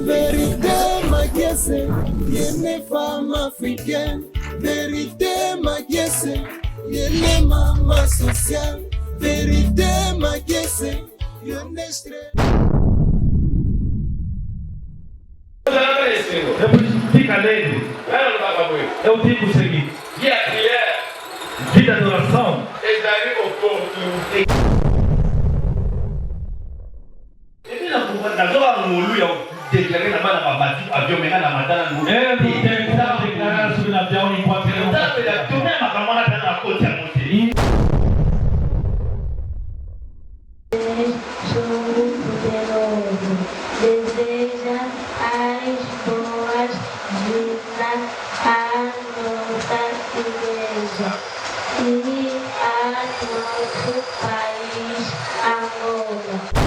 Vérité, ma guesse, yene femme africaine. Vérité, ma guesse, yene maman sociale. Vérité, ma guesse, yene stress. Fica nele. É o tipo seguinte. Vida de oração. Deseja as boas-vindas à nossa igreja e a nosso país Angola.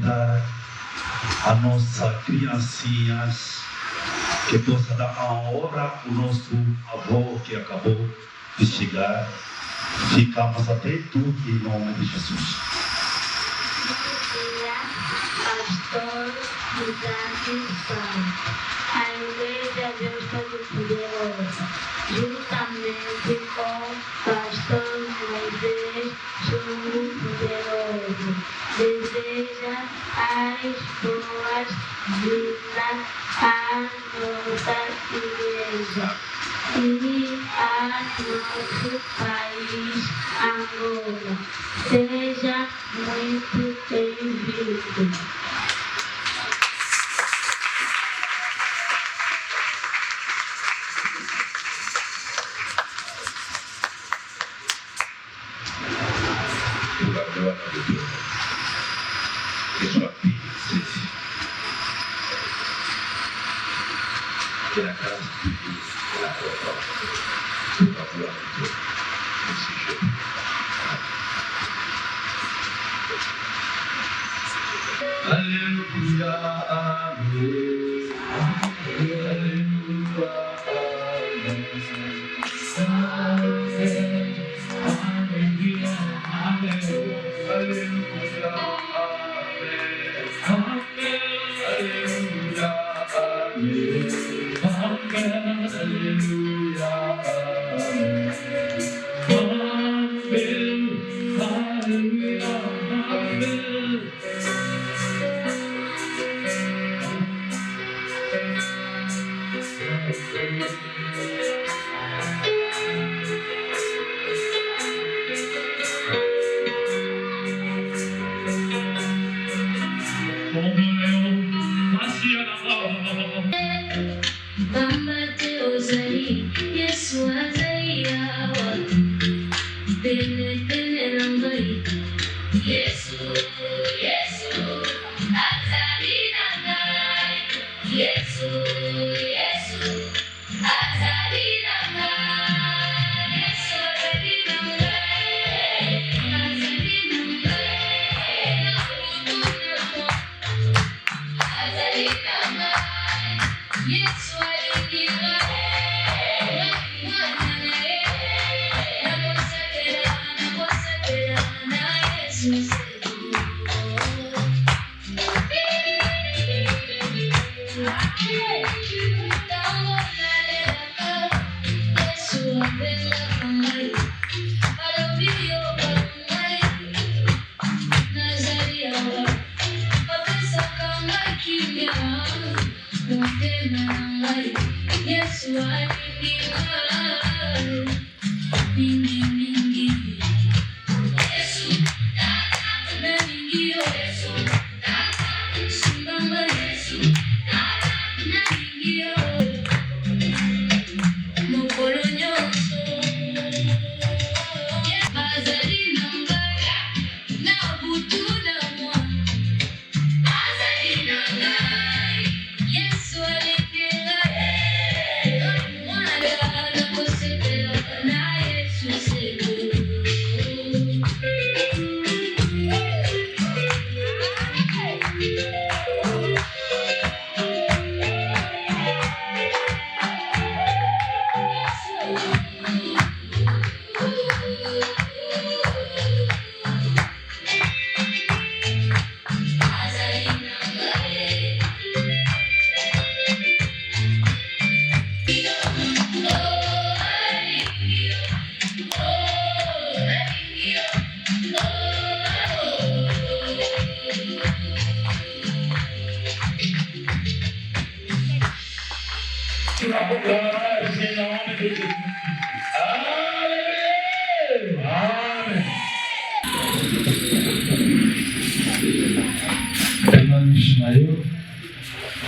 ajudar a nossa criancinhas, que possa dar a hora o nosso avô que acabou de chegar. Ficamos atentos em nome de Jesus. Pastor Isaac Santos, a Igreja Deus Todo-Poderoso, juntamente com Pastor Moisés Chulo Poderoso, deseja as boas-vindas à nossa Igreja e a nosso país Angola. Seja muito bem-vindo.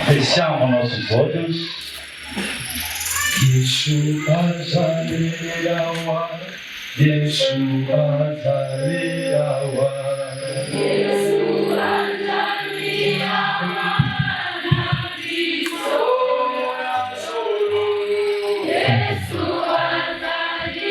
Fechamos nossos olhos. Yeshua Zaliyawa, Yeshua Zaliyawa, Yeshua Zaliyawa, Yeshua Zaliyawa.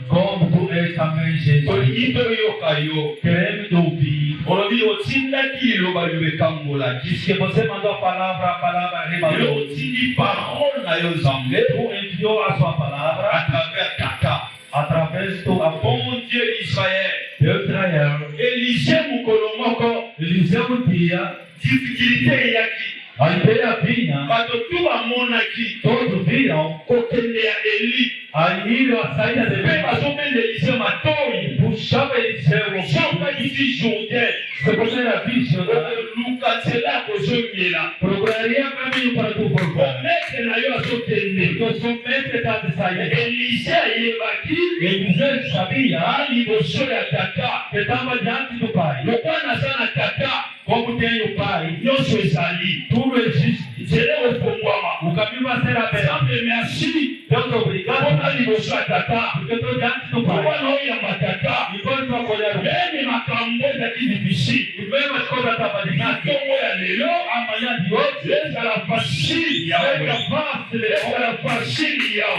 Comme tu es amen Jésus. Queremos te ouvir. Diz que você mandou a palavra rebalou. Tu enviou a sua palavra através do bom Deus de Israel. Eliseu no dia dificuldade aqui. A ideia vinha, todos viram aí a saída de Eliseu, puxava Eliseu, se você era visto, procuraria caminho para tu voltar. Porque somente está de saída. Eliseu sabia que estava diante do Pai. Como tem o Pai, tudo existe. O caminho vai ser aberto. Deus obrigado. Porque estou diante do Pai. E quando tu acolher o e mesmo as coisas estavam difíceis, amanhã de hoje,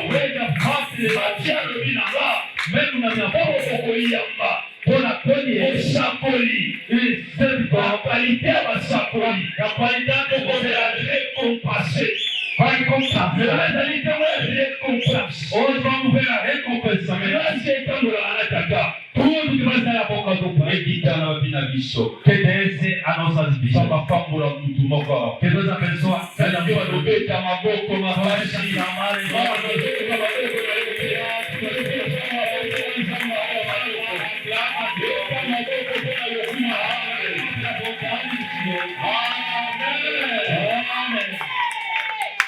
veja fácil, mesmo na minha boca, pour la collier, sapoli, il serve la qualité à sapoli, la qualité de la récompensée. Vai comprar, vai récompense. Hoje vamos ver a recompensa. Nós aceitamos lá na casa. Tudo que vai sair da boca do Pai que desce a nossas vidas. Que Deus abençoe.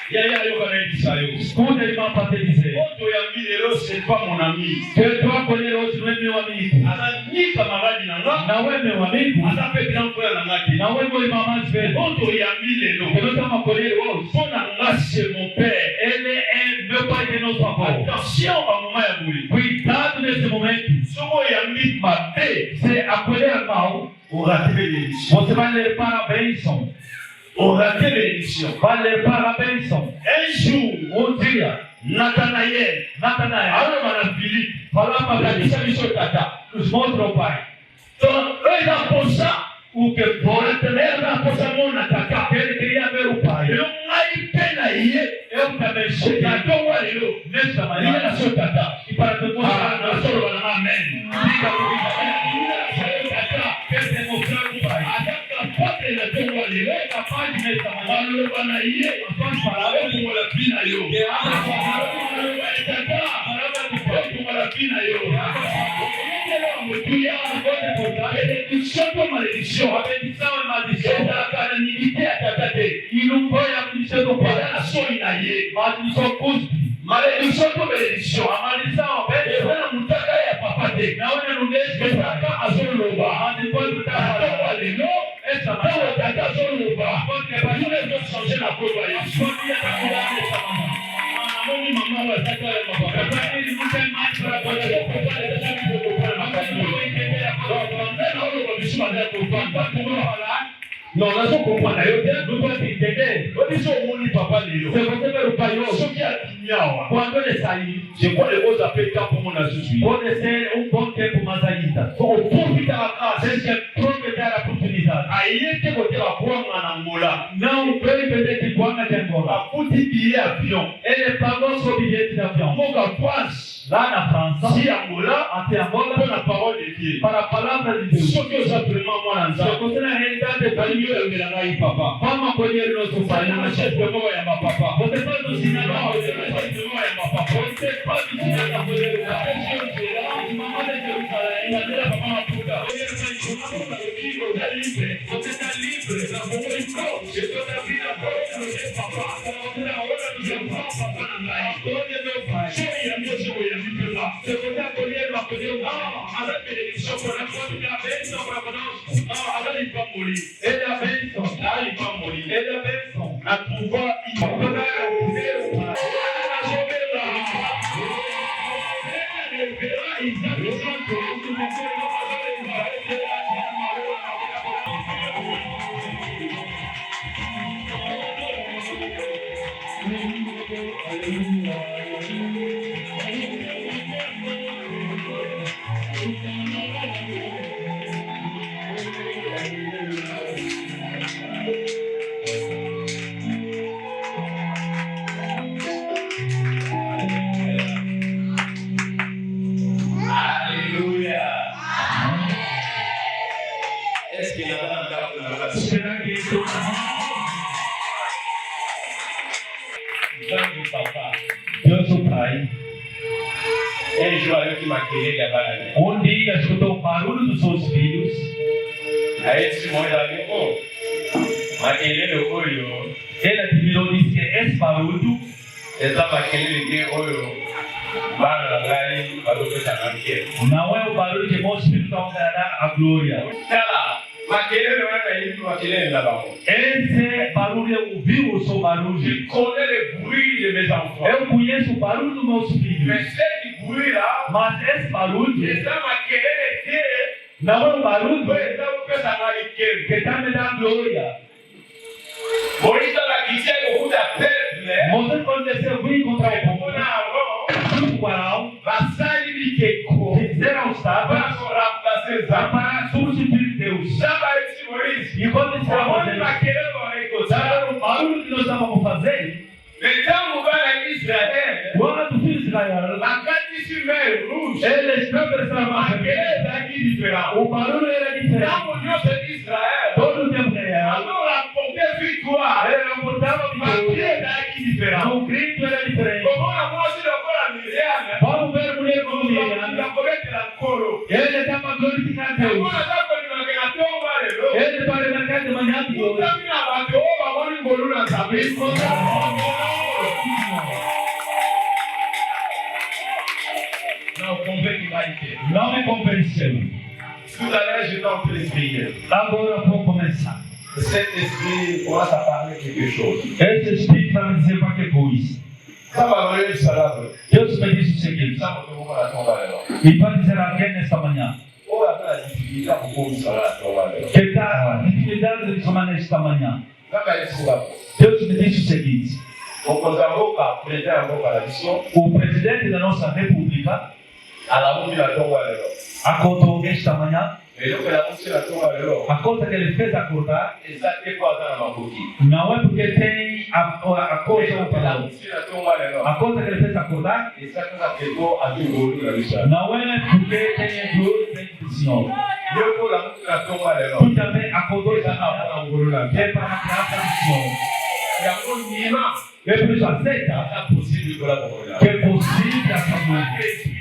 Que escuta, irmão, para te dizer. Que tu acolher hoje não é meu amigo. Não é meu amigo. Não é meu irmão mais velho. Que nós estamos acolhendo hoje. Ele é meu pai de nosso avô. Cuidado nesse momento. Se acolher mal, você vai levar a bênção. Vai levar a bênção. Um dia, Natanael, falava para nos mostra o Pai. O que pode ter ele queria ver o Pai. Eu também sou nesta manhã. E para te mostrar, amém. Diga quer demonstrar o Pai. É capaz de nesta manhã. As suas palavras que maledição e maldição e não foi a maldição do Pai, maldição cuspe. Maledição com maledição. A maldição não é no mês que está a soluba. Mas depois do trabalho, essa maldição pode levar a changer na curva. Pode ir a cuidar dessa manhã. Mamãe vai estar para ele não tem mais para poder não, nós vamos comprar. Eu não estou entendendo. Eu disse ao mundo papai Lilo. Se você ver o pai hoje, quando ele sair, pode ser bom tempo mais ainda. O povo está na casa, deixa aproveitar a oportunidade. Aí ele tem que ter a boa na Angola. Não, ele vai ter que boa na Angola. O bilhete avião. Ele pagou seu bilhete de avião. Lá na França, se Angola, até Angola, para a palavra de Deus. Para a palavra de Deus. Só que eu simplement moi dans ça. Você na realidade é para mim eu me lá aí papa. Vamos acolher nosso pai na chef de moa ya papa. Você faz o sinal da chef de moa ya papa. Você faz o sinal da mulher. Mamãe de Jerusalém. Deus o Pai, onde escutou o barulho dos seus filhos, ele admirou e disse que esse barulho não é o barulho que meus filhos vão dar a glória. Esse barulho eu ouvi o seu barulho. Eu conheço o barulho dos meus filhos. Mas esse barulho não é um barulho que está me dando glória. Você quando desceu vir contra o povo, fizeram o sábado para substituir Deus. E quando estávamos o barulho que nós estávamos fazendo, quando o filho de Israel, eles não precisavam o barulho era diferente. Todo o tempo que era botava o grito era diferente. Vamos ver a mulher como Miriam. Ele estava glorificando Deus. Ele para na casa de manhã de hoje. Não me convenceu. Agora vou começar. Cet esprit commence à parler quelque chose. Esse espírito vai me dizer qualquer coisa. Deus me disse o seguinte. E para dizer a alguém nesta manhã que está em dificuldade de tomar nesta manhã. Deus me disse o seguinte. O presidente da nossa república acordou esta manhã. A coisa que ele fez acordar não é porque tem a coisa operada. A coisa que ele fez acordar não é porque tem a glória do Senhor. Tu também acordou esta manhã que é para a graça do Senhor. E por isso aceita que é possível essa noite.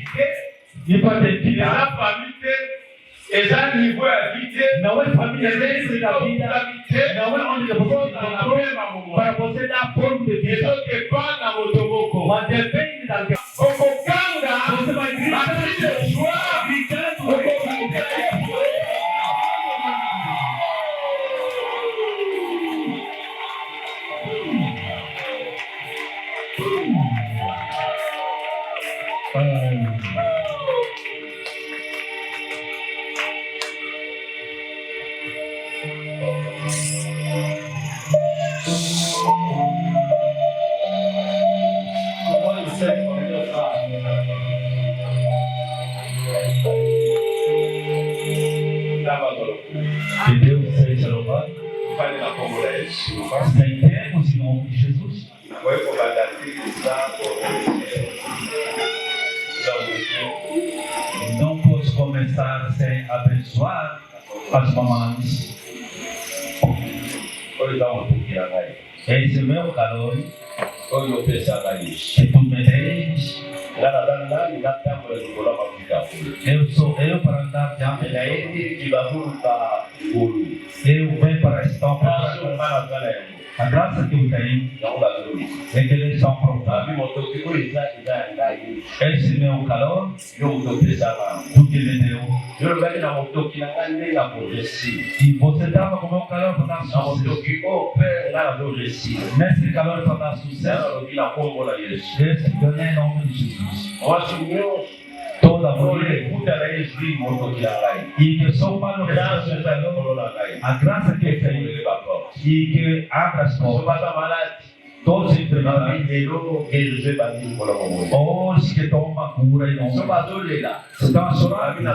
E para ter não é família dentro da vida, não é onde você encontrou para você dar forma de vida, mas depende da que você vai gritar, gritando. Que Deus seja louvado. Sentemos em nome de Jesus. Não posso começar sem abençoar as mamães. Esse é o meu calor que tu me dês. Eu sou eu para andar diante. Eu venho para estar preparado. A graça que eu tenho é que eles estão prontos. Esse meu calor, do que ele deu. E você estava com o meu calor para dar sucesso. Nesse calor para dar sucesso, esse ganha em nome de Jesus. Toda mulher e que só para o a graça que tem e que abra as portas. Todos enfermos, hoje que toma cura e não se estão chorando.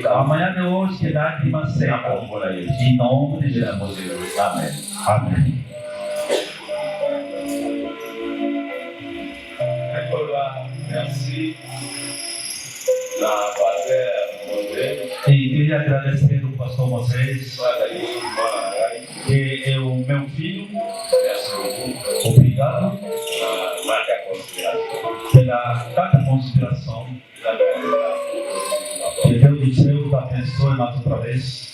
Amanhã de hoje que dá de uma seca. Em nome de Jesus. Amém. Amém. Merci. La Padre E queria agradecer ao pastor Moisés, que é o meu filho. Obrigado pela tanta consideração. Que Deus do céu te abençoe mais outra vez.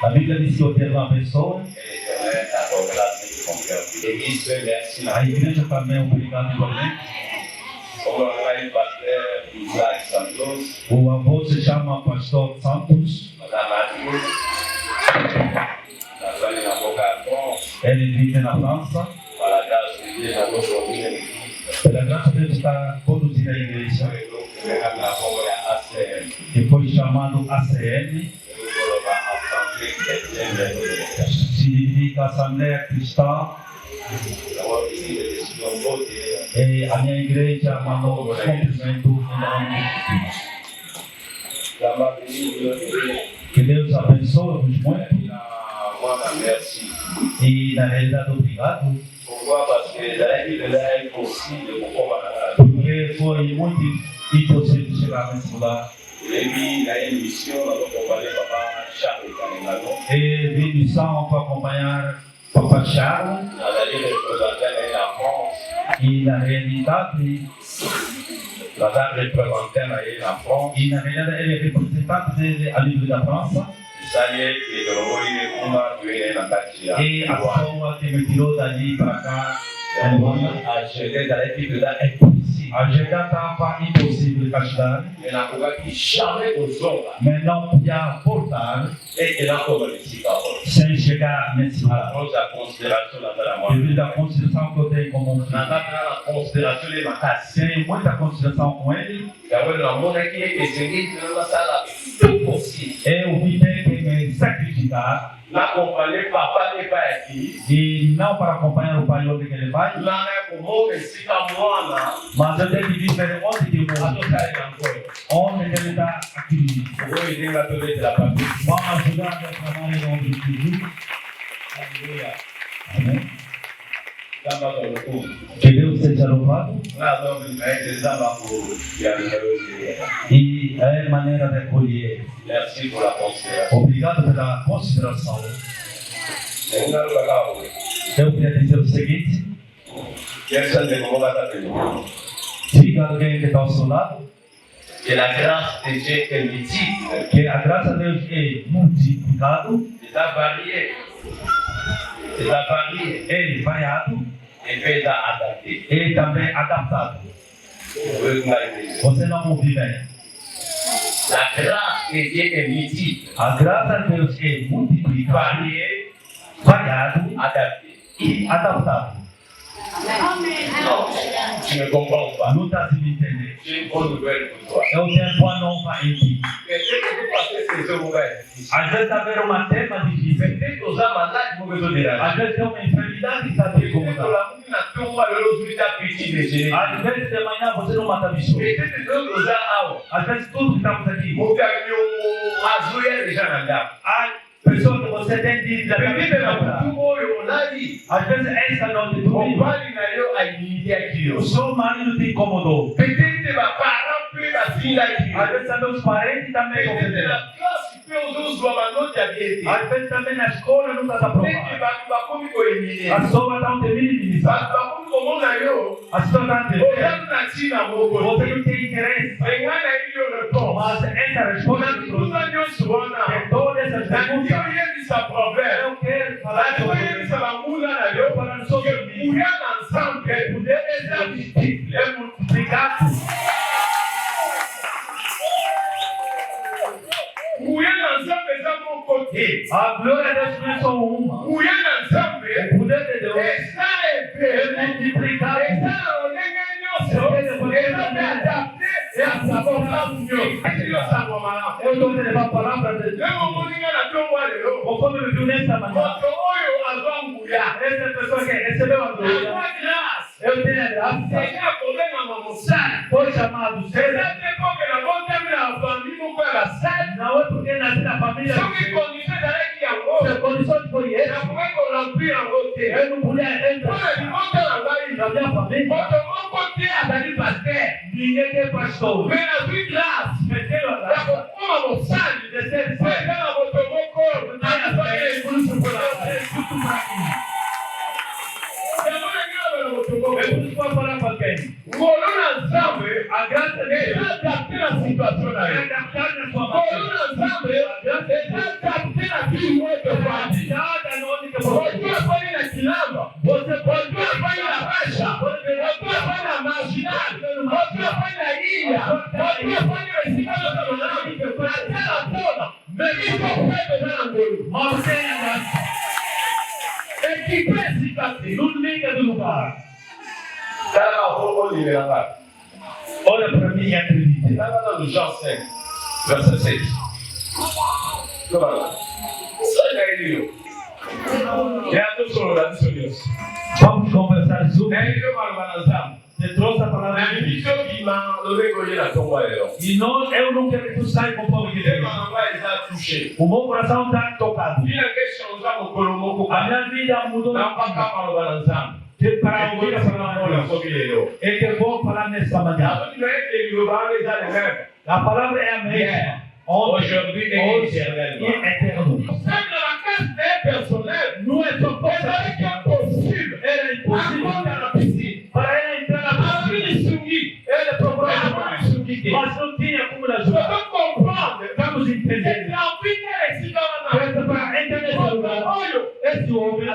A Bíblia diz que o Eterno abençoa. A igreja também, obrigado igualmente. O avô se chama Pastor Santos. Ele vive na França. Pela graça de Deus está conduzindo a igreja. Que foi chamado ACN. Significa Assembleia Cristã. E a minha igreja mandou os cumprimentos em nome de Deus. Que Deus abençoe-vos muito. E na realidade, obrigado. Porque foi muito impossível chegar nesse lugar. E vim missão para acompanhar Papa Charles. E na realidade, ele é representante da Liga da França. E a pessoa que me tirou dali para cá, a agenda estava impossível de ajudar, mas não podia voltar sem chegar nesse lugar. Devido à consideração que eu tenho como um filho, tenho muita consideração com ele. Eu vi ter que me sacrificar e não para acompanhar o pai onde ele vai, mas eu tenho que viver onde ele está aqui. Vamos ajudar a trabalhar em nome de Jesus. Amém. Que Deus seja louvado. E é a maneira de acolher. Obrigado pela consideração. Eu queria dizer o seguinte: diga a alguém que está ao seu lado que a graça de Deus é multiple. que a graça de Deus é multiplicado, é variado e também adaptado. Você não ouve bem. A graça de Deus é multiple. A graça de Deus é multiplicado, variado e adaptado. Tu me comprends pas? Não está se me entender. J'ai une bonne nouvelle pour toi. Eu tenho boa nova em ti. Mais c'est que vous passez ces jours difficiles. Às vezes está vendo uma tema difícil. Peut-être que vous avez malade, vous me direz. Às vezes tem uma enfermidade que está te Peut-être que incomodando. la mouille n'a pas malheureusement petit déjeuner. Às vezes de manhã você não mata bicho. Peut-être que vous avez out. Às vezes tudo que estamos aqui. Vous avez un azouille déjà dans la Há pessoas que você tem de Peut-être que la mouille, on l'a dit. às vezes essa noite tu On vive. va lui aller à l'unité aqui. O seu marido te incomodou. Peut-être que ma parent peut la fille aqui. Às vezes também os parentes também Peut-être que consideram. la classe Às vezes também na escola não está aprovado. A pessoa está um termínio. A pessoa está você não tem interesse. Mas essa resposta de todas essas perguntas, eu quero falar sobre isso. Eu falo sobre mim. Poder existir é multiplicado. A glória de Deus não é só uma. O poder de Deus é multiplicado. Eu estou levando a palavra de Deus. Conforme eu vi nessa manhã, essa pessoa que recebeu a glória, eu tenho a graça. Foi chamado César. Não é porque nasci na família. Se a condição foi essa, eu não podia entrar na minha família. Ninguém é pastor. Meteu a graça de ser a graça de Deus é adaptar a situação aí. É adaptar na sua vida. Você pode fazer na faixa, você pode fazer na marginal, você pode fazer na ilha, você pode fazer em cima da tabela, na terra toda, mesmo com o pé da Angola. Mas tem a graça. Equipe esse não liga do lugar. Olha para mim e acredite. Está no João 5, verso 6. Vamos conversar sobre. Você trouxe a palavra de Deus. E nós, eu não quero que tu saia conforme que Deus. O meu coração está tocado. A minha vida mudou. Que para ouvir a palavra de Deus. É que eu vou falar nesta manhã. A palavra é a mesma. Aujourd'hui et éternel. Não é só possível. Era impossível entrar na piscina. Para ela entrar na piscina, ele procurava, mas não tinha como ajudar. Vamos entender. Para entrar nesse lugar, esse homem,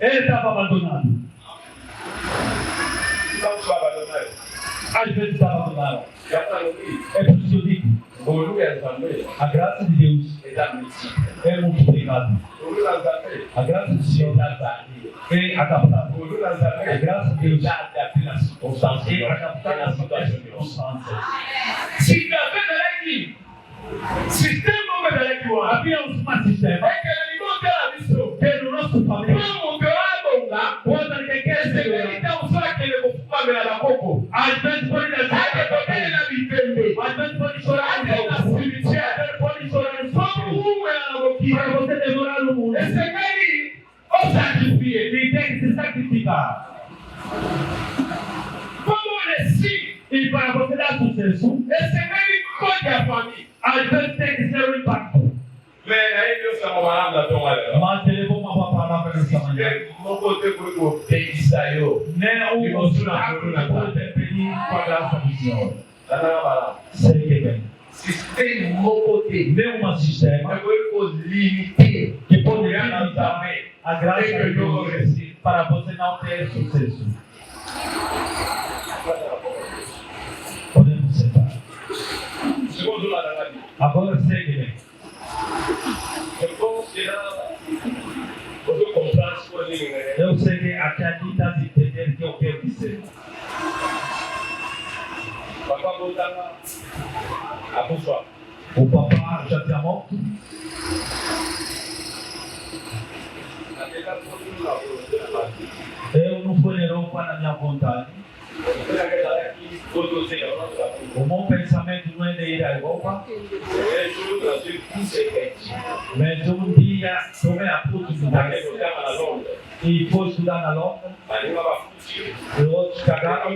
ele estava abandonado. Às vezes estava abandonado. É por isso que eu digo. A graça de Deus é multiplicada. A graça do Senhor é adaptada. A graça de Deus é adaptada nas circunstâncias. Havia um sistema que no nosso família, quando alguém quer ser às vezes pode dar às vezes pode chorar pode chorar no para você demorar no mundo. Ele tem que se sacrificar. E para você dar sucesso, às vezes tem que ser um impacto. Mas ele levou uma boa palavra nessa manhã. Nem um obstáculo pode impedir com a graça do Senhor. Sei que bem. Nenhum sistema que pode limitar a graça de Deus para você não ter sucesso. Podemos sentar. Agora segue bem. Eu sei que aqui está de entender que eu quero dizer. O papá já tinha morto. Eu não fui na Europa na minha vontade. O meu pensamento não é de ir à Europa, mas um dia tomei a oportunidade e fui estudar na Londres. E outros cagaram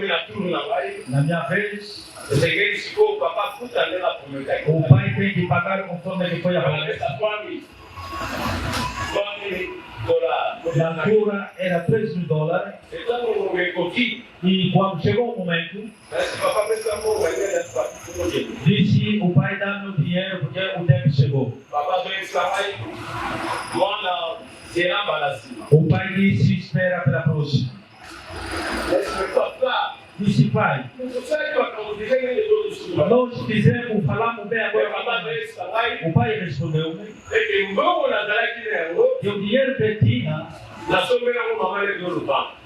na minha vez. O pai tem que pagar conforme ele foi a palestra. A altura era $3.000. E quando chegou o momento, disse o pai dá-me o dinheiro porque o tempo chegou. O pai disse espera pela próxima. Disse pai, nós fizemos, falamos bem agora. O pai respondeu-me que o dinheiro que tinha,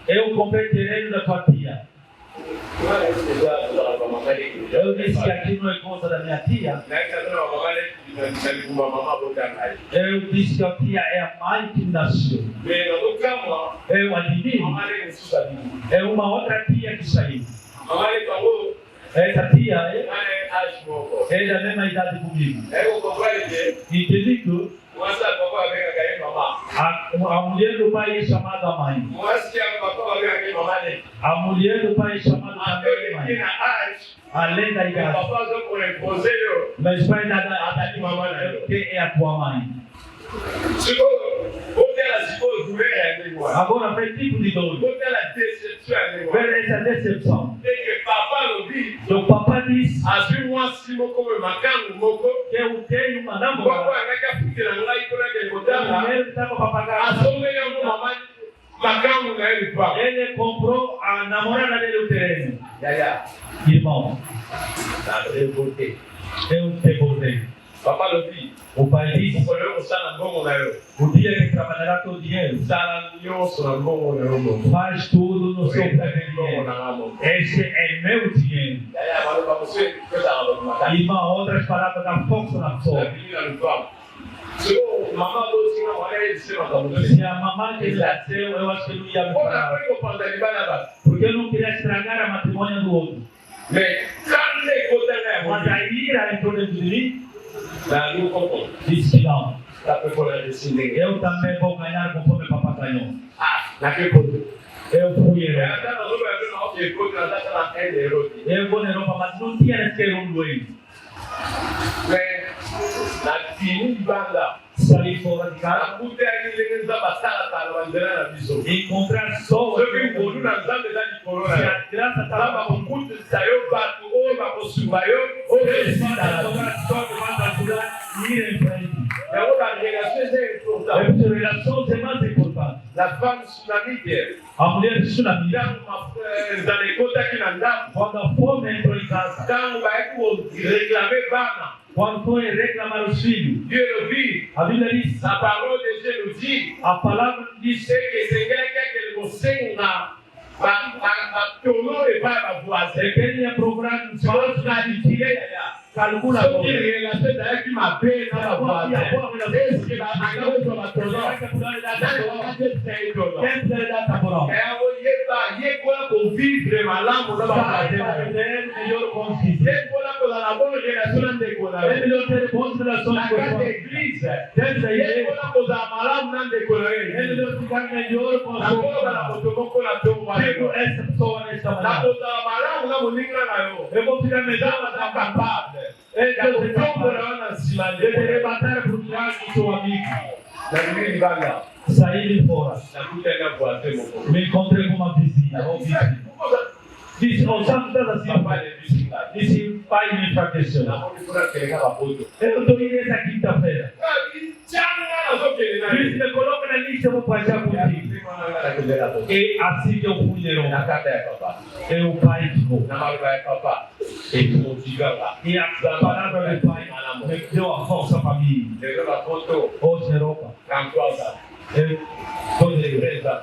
eu comprei terreno da tua tia. Eu disse que aqui não é conta da minha tia. Eu disse que a tia é a mãe que nasceu. Eu admiro. É uma outra tia que saiu. Essa tia é da mesma idade comigo. Entendi que a mulher do pai é chamada mãe. A mulher do pai é chamada também mãe. Além da idade. Mas pai que é a tua mãe. Agora vem tipo de dor. Vem essa decepção. O papá diz que eu tenho uma namorada. Ele estava para pagar. Ele comprou a namorada dele o terreno. Irmão, eu te voltei. O pai disse: o dia que trabalhará teu dinheiro, faz tudo no seu próprio dinheiro. Esse é meu dinheiro. Irmão, outras palavras, dá força na força. Se a mamãe que nasceu, eu acho que não ia me falar. Porque eu não queria estragar a matrimônia do outro. Mas a ira entrou dentro de mim. Disse que não. Eu também vou ganhar conforme o papai ganhou. Eu fui herói. Eu vou na Europa, mas não tinha sequer um doente. Saí fora de casa. Encontrar só. Se a graça estava ir em frente. Relações é mais importante. A mulher tsunami. Quando a fome entrou em casa. Quando foi reclamar os filhos, a Bíblia diz, a palavra diz que ele ia procurar os falsos calcula eu vou ficar melhor da capaz. Deveria bater por trás do seu amigo. Saí de fora. Me encontrei com uma vizinha. Disse, o santo está assim. Disse, pai me enfraqueceu. Eu estou indo essa quinta-feira. Disse, me coloca na lista, eu vou passear contigo. E assim que eu fui de novo. E o pai ficou. E a palavra do pai me deu a força para mim. Hoje na Europa. Eu estou de igreja.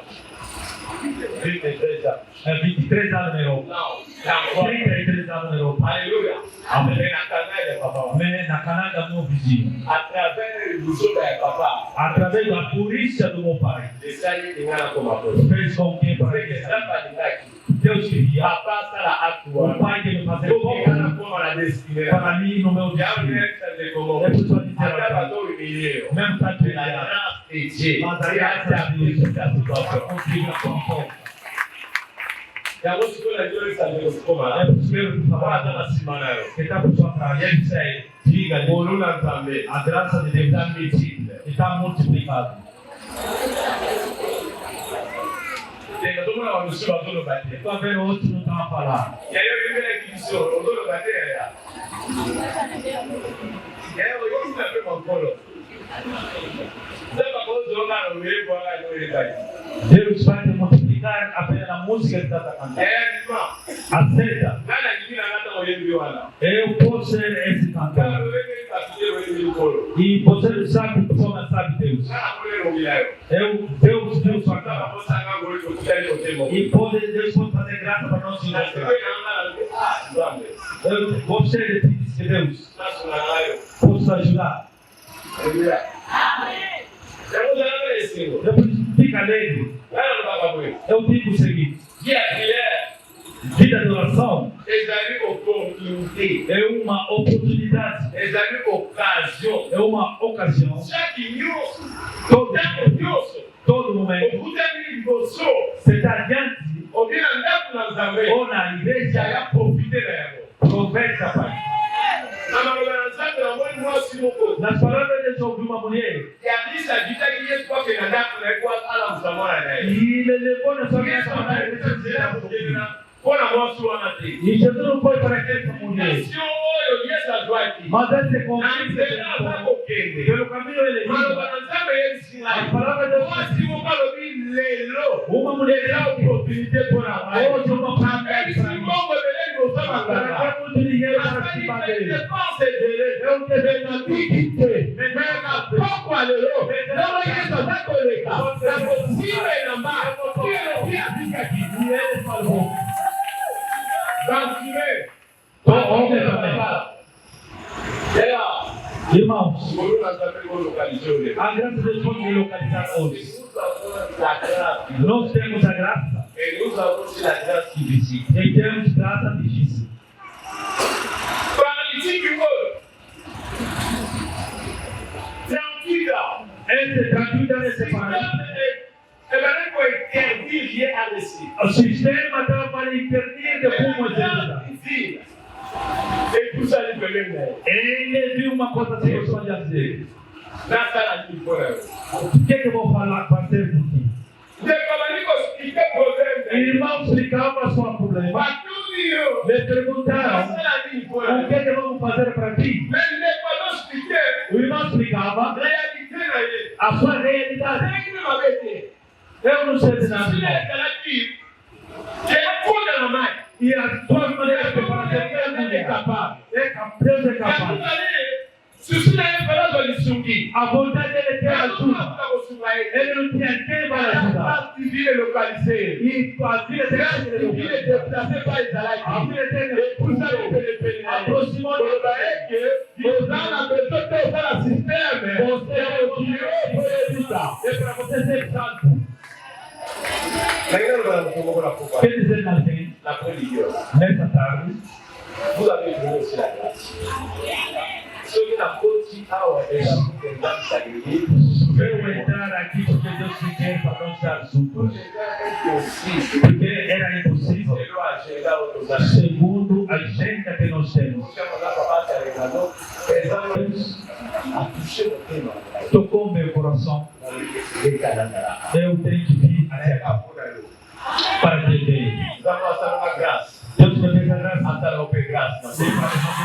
23 anos na Europa. 33 anos na Europa. Aleluia. Amém. Na Canadá, meu vizinho. Através da polícia do meu pai. Fez com que para Deus queria. O pai que me estava ali no meu diário. É por isso que mesmo tá de La grâce de Dieu. mas a graça de Deus está contigo na sua força. É por isso que eu falo que está por sua trás. Ele diz, diga, a graça de Deus está multiplicada. Estou vendo outros não estão a falar. Deus vai te multiplicar apenas na música que está cantando. Aceita. Eu posso ser esse cantor. E você sabe que só sabe Deus. Deus sua cara. E Deus pode fazer graça para nós. Você diz que Deus pode ajudar. Depois fica alegre. Eu digo o seguinte: vida de oração é uma oportunidade, é uma ocasião. Todo momento você está diante ou na igreja, aproveita, Pai. Nas palavras de Deus, uma mulher e ele levou na sua casa e Jesus não foi para essa mulher, mas ele se convence pelo caminho elegido. As palavras de Deus, uma mulher dá oportunidade por amar. Hoje uma família para muito dinheiro para se bater. Eu te vejo na vida, pouco aleluia. Não é isso, não é colega. Você é possível na mão. Que fica aqui. E ele falou. Irmãos, a graça de Deus pode me localizar hoje. Nós temos a graça e temos graça difícil. Esse tranquilo nesse país. O sistema estava para intervir de como ele viu uma coisa que eu pode dizer. O que eu vou falar para ser por ti? Irmão explicava o seu problema. Me perguntaram o que vamos fazer para ti. O irmão explicava a sua realidade. Eu não sei de nada. E a sua maneira de preparação é capaz. Deus é capaz. A vontade dele tem ajuda. Ele não tinha quem vai ajudar. E a vida tem que ser aproximou de você é o que eu vou evitar. É para você ser santo. Quer dizer nessa tarde, veio entrar aqui porque Deus se quer para não estar juntos. Porque era impossível. Segundo a agenda que nós temos. Tocou meu coração. Eu tenho que vir até cá para entender. Deus me fez a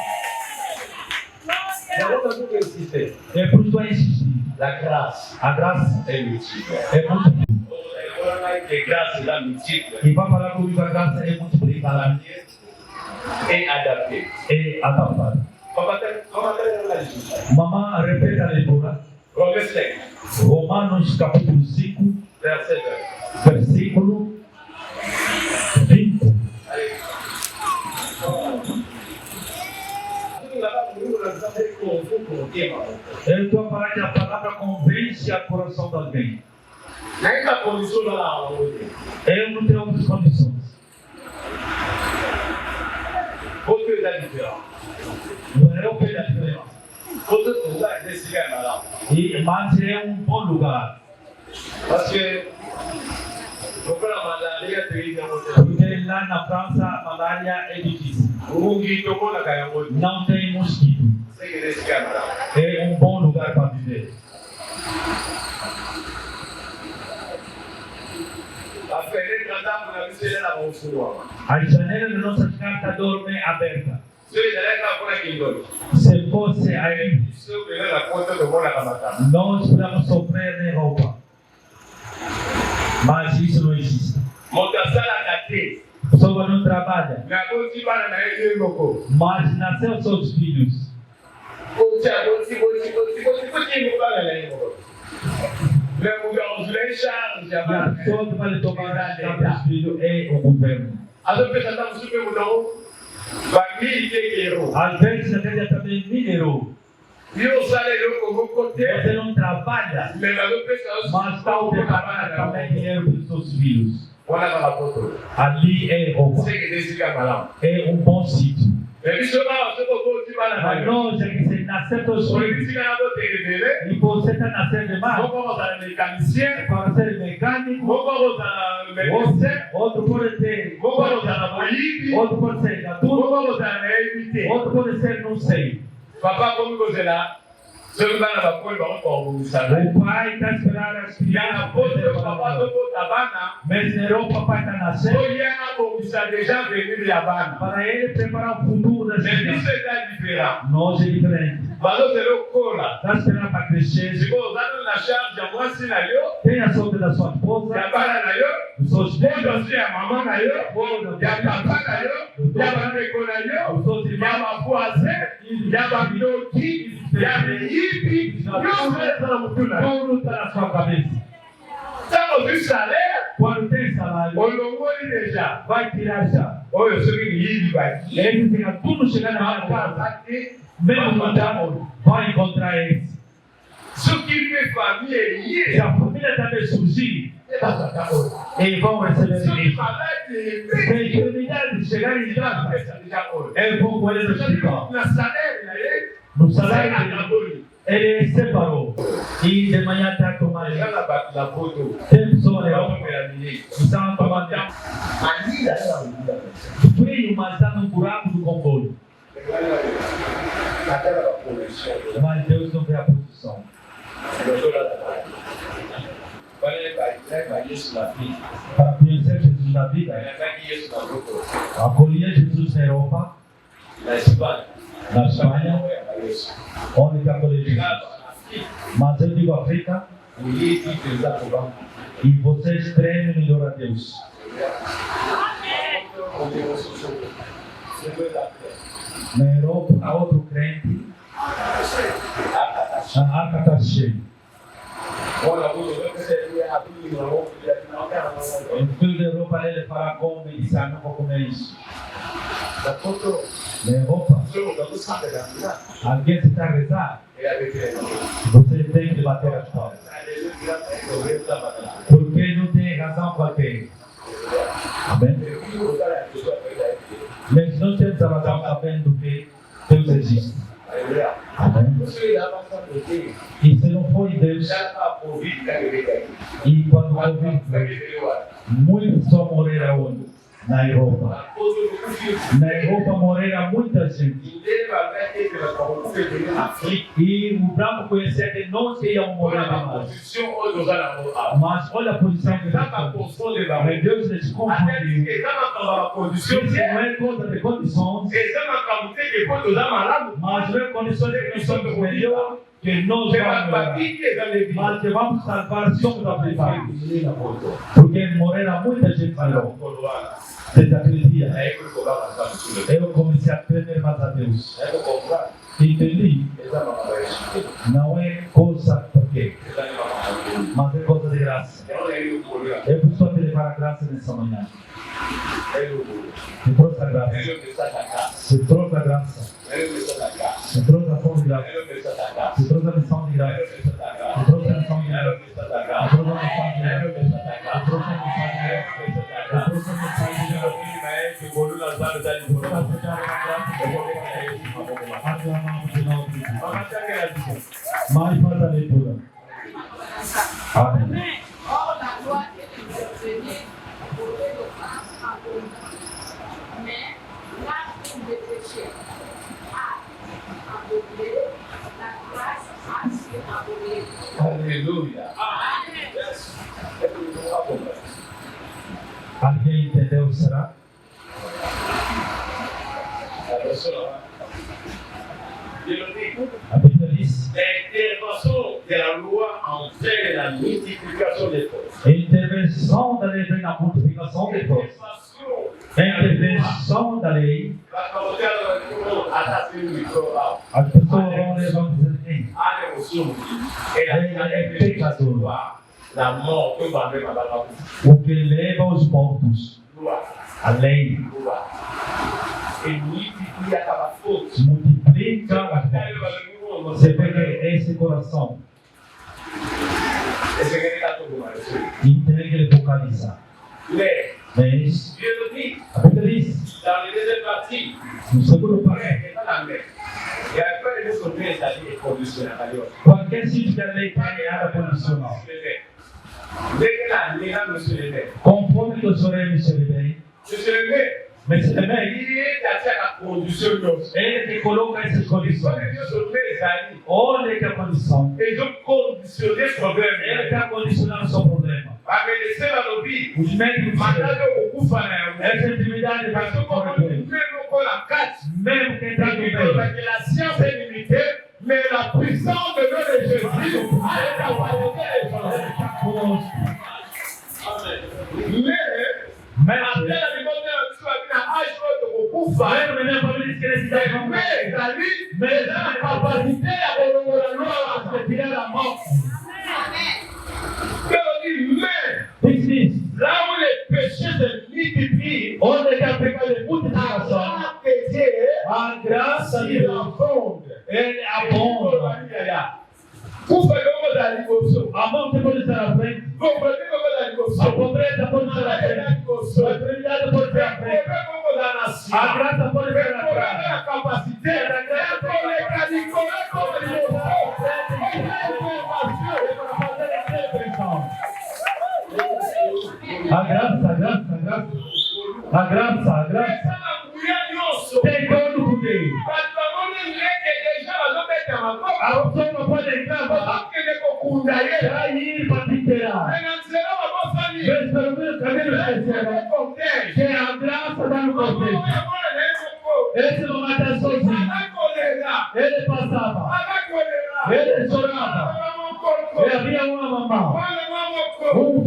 graça. É por isso que insistir. A graça é multiplicada. E vai falar comigo, a graça é multiplicada. É adaptada. Mamãe, repete a leitura. Romanos capítulo 5, versículo 20. Eu estou a falar que a palavra convence o coração de alguém. Eu não tenho outras condições. Não é o que é a diferença. Outro lugar desse lugar lá. Mas é um bom lugar. Porque o malaria tem Porque lá na França a malária é difícil. Não tem mosquito. É um bom lugar para viver. A janela da nossa casa dorme aberta. Se fosse aí, nós podemos sofrer de roupa. Mas isso não existe. A pessoa não trabalha, mas nasceu seus filhos. A pessoa que vai tomar os filhos é o governo. Às vezes a gente também minerou. Você não trabalha, mas está preparando também dinheiro para os seus filhos. Ali é roupa. É um bom sítio. Mas nós é que se nascer dos filhos e você está nascendo demais para ser mecânico, outro pode ser outro pode ser gatuno, outro pode ser não sei. O pai está esperando as crianças, mas o papai está nascendo para ele preparar o futuro das crianças. Nós é diferente. Está esperando para crescer. Tem a sorte da sua esposa, os seus filhos, os seus tudo está na sua cabeça. Quando tem salário, vai tirar já. Ele fica tudo chegando na casa, mesmo no dano, vai encontrar eles. Se a família também surgir, eles vão receber isso. Se a enfermidade chegar em casa, eles vão com ele no hospital. No salário ele separou. E de manhã está tomando. Tem pessoas que estão tomando frio, mas está no buraco do comboio. Mas Deus não vê a posição. Para conhecer Jesus na vida, acolher Jesus na Europa, na Espanha, onde está acolher Jesus. Mas eu digo África, e vocês tremem melhor a Deus. Na Europa, há outro crente, a arca está cheia. O filho da Europa ele fala come e sabe não vou comer isso. Na Europa, alguém está a rezar, você tem que bater as palmas. Porque não tem razão qualquer. Amém? Mas nós temos a razão sabendo que Deus existe. Amém? E se não foi Deus, e quando o Covid, muitas pessoas morreram onde? Na Europa. Na Europa morreram muita gente. E o branco conhecia que não iam morrer mais. Mas olha a posição que Deus les confundiu. Isso não é coisa de condições, mas é condições que nós somos melhor que nós vamos, mas que vamos salvar somos africanos. Porque morreram muita gente na Europa. Desde aquele dia, eu comecei a temer mais a Deus. Entendi. Não é coisa porque, mas é coisa de graça. Eu preciso te levar a graça nessa manhã. Se trouxe a graça. Se trouxe a graça. Se trouxe a ação de graça. Se trouxe a missão de graça. Se trouxe a missão de graça. Se trouxe a missão de graça. Se trouxe a missão de graça. Se trouxe a missão de graça. Acclamamos o nome de Jesus. Mama chake ya jiso. Mais faz a leitura. Amém. Mais là où le péché a abordé, la grâce a été abordée. Aleluia. Alguém entendeu, será? A pessoa. Eu digo, A Bíblia diz: l'intervention de la loi entraîne la multiplication des forces. intervenção da lei vem na multiplicação de forças. Intervenção da lei, as pessoas vão levar o dizer: ele é pecador. La mort peut vendre ma balle. O que leva os mortos, a lei, E multiplie a força. multiplica as forças. Você vê que esse coração Esse que está todo mundo. entende que ele focaliza. Mais, Mas Dieu le dit, a Bíblia diz, dans les deuxième partie, no segundo passo, il n'est pas la mer. Il n'y a pas de sortir, c'est-à-dire conditionnel. qualquer sítio que a lei tem área condicional. Dès que la lei là, monsieur le maire, Conforme que o senhor é Michel bem, monsieur le maire, mas também il est à la condition de ele que coloca essas condições. Quando Deus fez ali, Olha que a condição. eles vão condicionar esse problema. Ele está condicionando o seu problema. Vai merecer a lobby. Os médicos Mandar dizem, eu ocupa na essa enfermidade vai Mas como ficar com ele. mesmo com a carte, Mesmo quem está que doente. la science est limitée, mais la puissance de notre Jésus a capacité de changer. Mais après la liberté de la âge de ocupa, Mesmo minha família diz que ele se dá com mais David, mais la capacité à prolonger la loi à se tirer la mort. Diz isso. Là où les péchés se multiplient, Onde que a pecado de multiplicação, a graça de il Deus, abonde. ele abonda. Kufa ndio ndani goso. A mão que pode estar à frente, Kufa ndio ndani goso. a pobreza pode estar à frente, a enfermidade pode estar à frente, a graça pode estar à frente. a capacité da graça colega de A graça tem todo o poder. A pessoa não pode entrar para ir para te tirar. Mas pelo menos também não percebe que a graça dá no contexto. Ele não vai estar sozinho. Ele passava. Ele chorava. E havia uma mamã.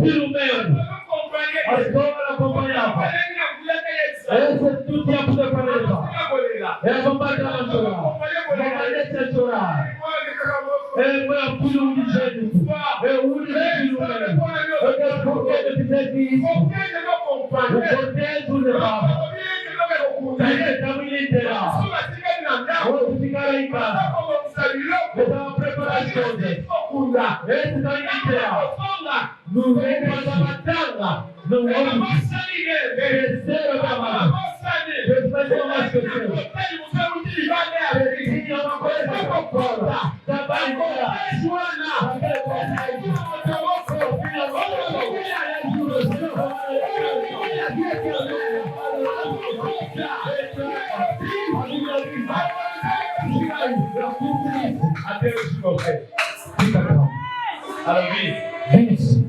Filho meu. A escola acompanhava. Esse tu tinha poder para levar. É a mamãe que ela chorar. A mamãe deixa chorar. É meu filho unigênito. É o único filho meu. Eu quero por que ele fizesse isso. O cortejo levava. Ele estava indo enterrar. Outro ficaram em casa. Eu estava preparando as coisas. Esse está indo enterrar. No reino da batalha. No outro. Terceiro trabalho. Deus vai ter uma pessoa. Tinha uma coisa que eu falo. Trabalho fora. Adeus de você. Fica calmo. Aleluia. Isso.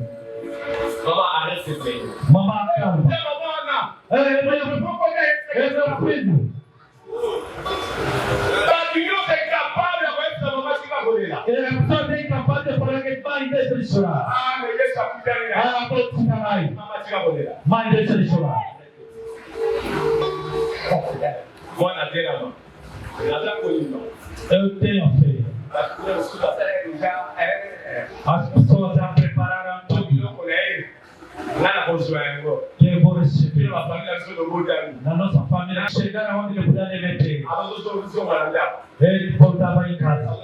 Vamos arrête ce pays. Mamãe, calma. É meu filho. Ele é só tem capaz de falar que vai deixa de chorar. Ah, pode ficar aí. Mãe, deixa de chorar. Eu tenho fé. As pessoas já prepararam tudo que eu vou receber. Na nossa família, chegaram onde eu podia meter. Ele voltava em casa.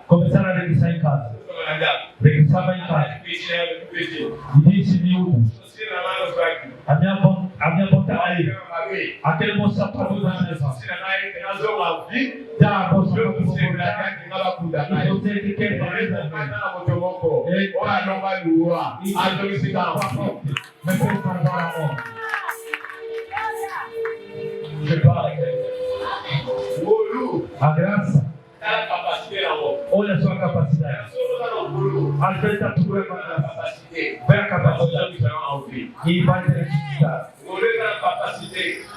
Começaram a regressar em casa. Regressava em casa. E disse miúdo. A minha vontade aí. Aquele moço sapato da mesa. Tá A graça. Olha a sua capacidade. Às vezes a tua capacidade. Vai a capacidade. E vai ter resultado.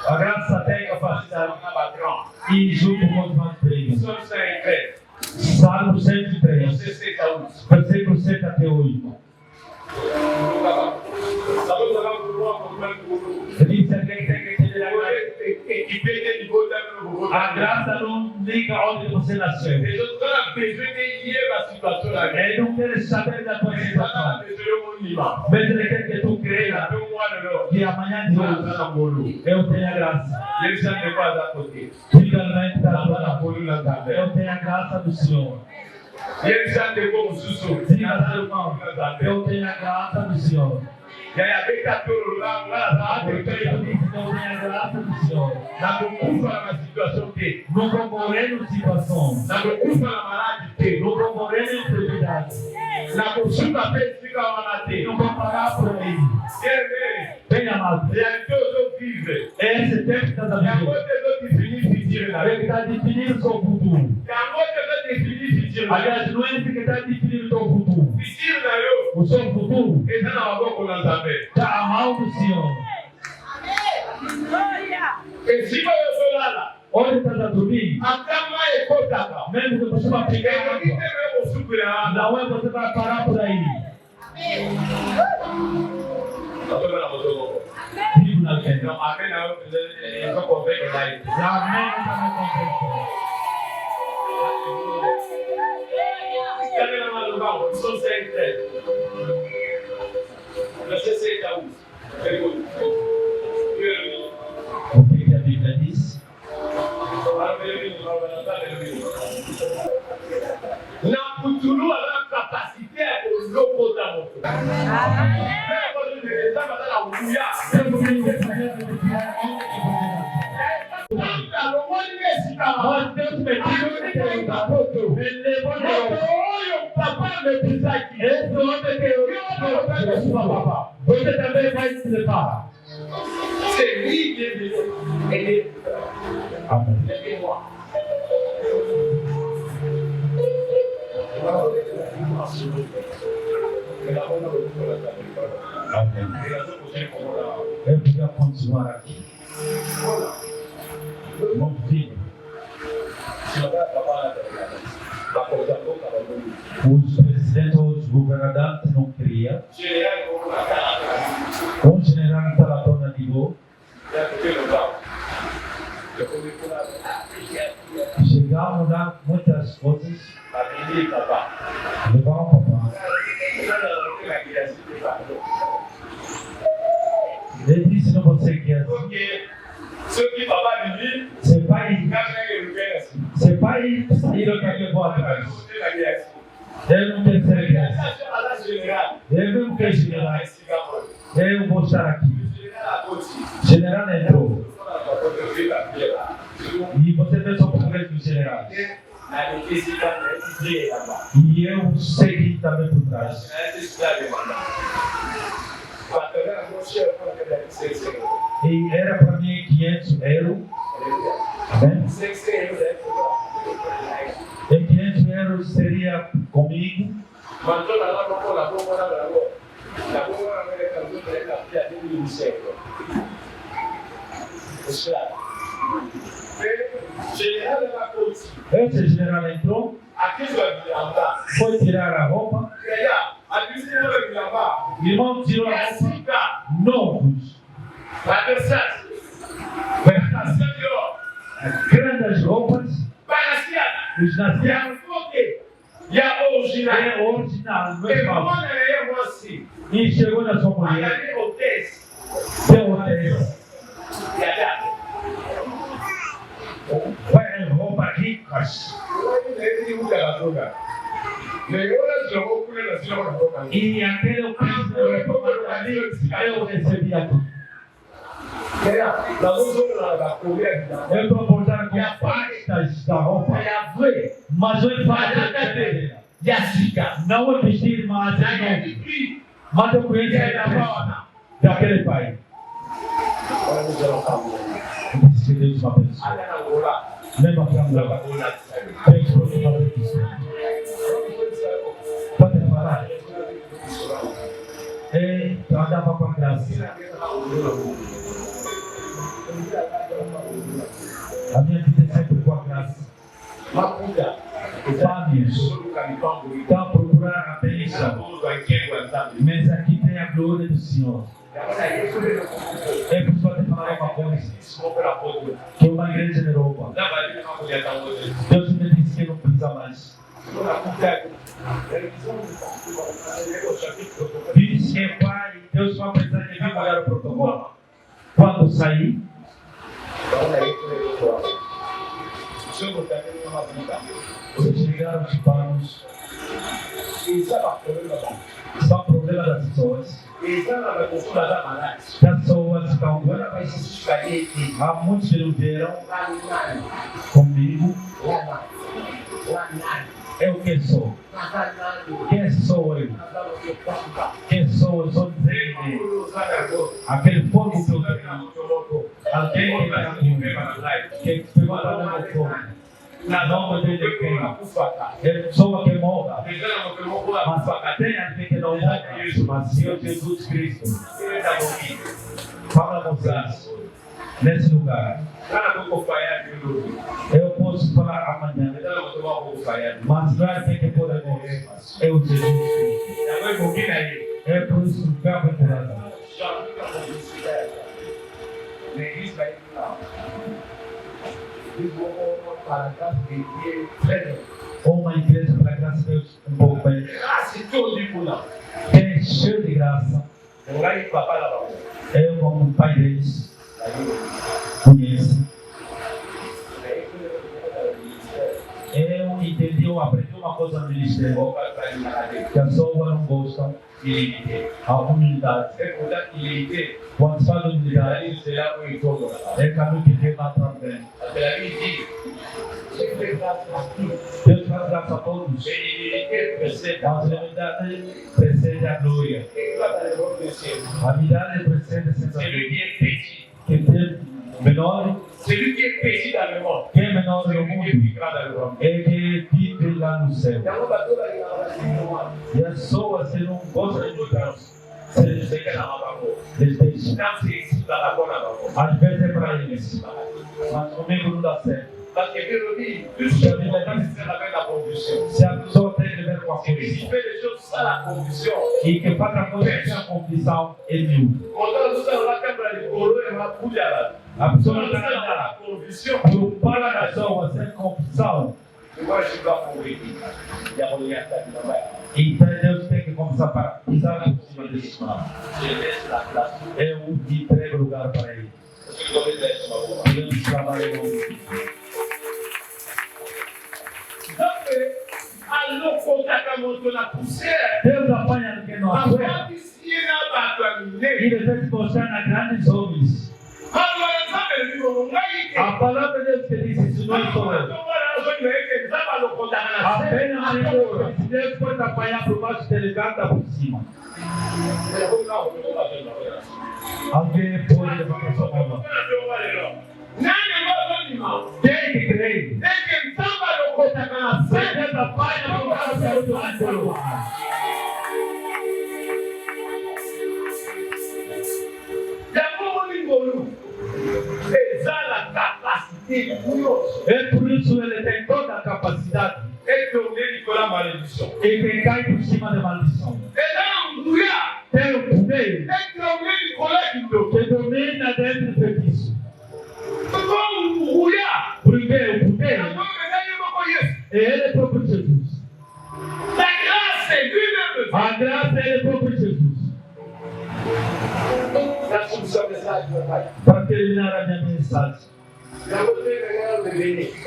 A graça tem capacidade. E junto com os mais prêmios. Salmo 103. Versículo 7 até 8. Dice alguém que tem que entender a graça não liga onde você nasceu. Ele não quer saber da tua situação. Mas ele quer que tu creia que amanhã de hoje eu tenho a graça. Finalmente eu tenho a graça do Senhor. Diga ao irmão, eu tenho a graça do Senhor. Eu tenho a graça do Senhor. Não vou morrer em situação. Não vou morrer em enfermidade. Não vou parar por aí. Bem amado. Esse tempo está vivendo. Ele está definindo o seu futuro. Aliás, não é ele que está definindo o seu futuro. O seu futuro está à mão do Senhor. Onde está dormindo? Mesmo que você vai pegar água, não é você vai parar por aí. Vivo na fé. Amém. O que a Bíblia diz? Você também vai se levar. Amém. Eu queria continuar aqui. Meu filho, os presidentes ou os governantes não queriam. O general estava tornando de boa. Chegamos lá muitas coisas. Levar o papai. Ele disse não você quer. Você vai sair outra vez atrás. Ele não quer ser criança. Ele não quer general. Eu vou estar aqui. General entrou. E você vê só o progresso do general. E eu segui também por trás. E era para mim 500 euros. Amém? E 500 euros seria comigo. Esse general entrou, foi tirar a roupa. O irmão tirou a roupa novos. Grandes roupas. Os nacianos. É original, não é falso. E chegou na sua mulher. Deu o texto. Vai roupa ricas. E aquele príncipe eu recebi aqui. Eu estou voltando pastas da roupa. é Mas o fato não é vestir mais de novo. Mas eu conheço daquele pai. Diz que Deus vai abençoar. Lembra para mim. Deus vai abençoar. Pode falar. Tu andava com a graça. A minha vida é sempre com a graça. Famílias estão a procurar a bênção, mas aqui tem a glória do Senhor. É por isso que falar uma coisa, que uma igreja na Europa, Deus me disse que não precisa mais. Diz que pai, Deus vai precisar de vir olhar o protocolo. Quando sair, vocês ligaram os panos. Só o problema das pessoas. Das pessoas estão. Há muitos que não vieram comigo. Eu quem sou? Quem sou eu? Quem sou eu? Sou dizer aquele fogo que eu tenho. Alguém que pegou a mão no fogo. Na nome dele queima. Ele pessoa que morra. Mas tem alguém que não morra. Mas Senhor Jesus Cristo. Fala a vocês. Nesse lugar. Eu posso falar amanhã. Mas vai ter que poder morrer. Eu Jesus Cristo. É por isso que eu vou curar. Uma igreja para a graça de Deus um pouco bem. É cheio de graça. Eu, como pai deles, conheço. Eu entendi, eu aprendi uma coisa no ministério. Que a pessoa não gosta a humildade. Quando se fala de humildade, é caminho que Deus vai trazer. Deus faz graça a todos. A humildade precede a glória. A humildade precede a sensação. Que tem menor. Quem é menor no mundo é que vive lá no céu. E as pessoas que não gostam de Deus, eles deixam. Às vezes é para eles, mas comigo não dá certo. Se a pessoa tem que ver com a condição e que faz a coisa sem a condição, é mil. A pessoa não está preocupada na pessoa sem condição. Então Deus tem que começar para pisar por cima desse mal. Eu entrego o lugar para ele. Podemos trabalhar em nome. Deus apanha do que não apanha. Ele fez mostrar na grandes homens. A palavra de Deus que diz isso não sou eu. Apenas Deus pode apanhar por baixo dele, canta por cima. Alguém pode levantar a sua mão. Tem que crer. Deus apanha por baixo do lado. É por isso ele tem toda a capacidade. E que cai por cima da maldição. Tem o poder que domina dentro do feitiço. Porque o poder é ele próprio Jesus. A graça é ele próprio Jesus. Para terminar a minha mensagem.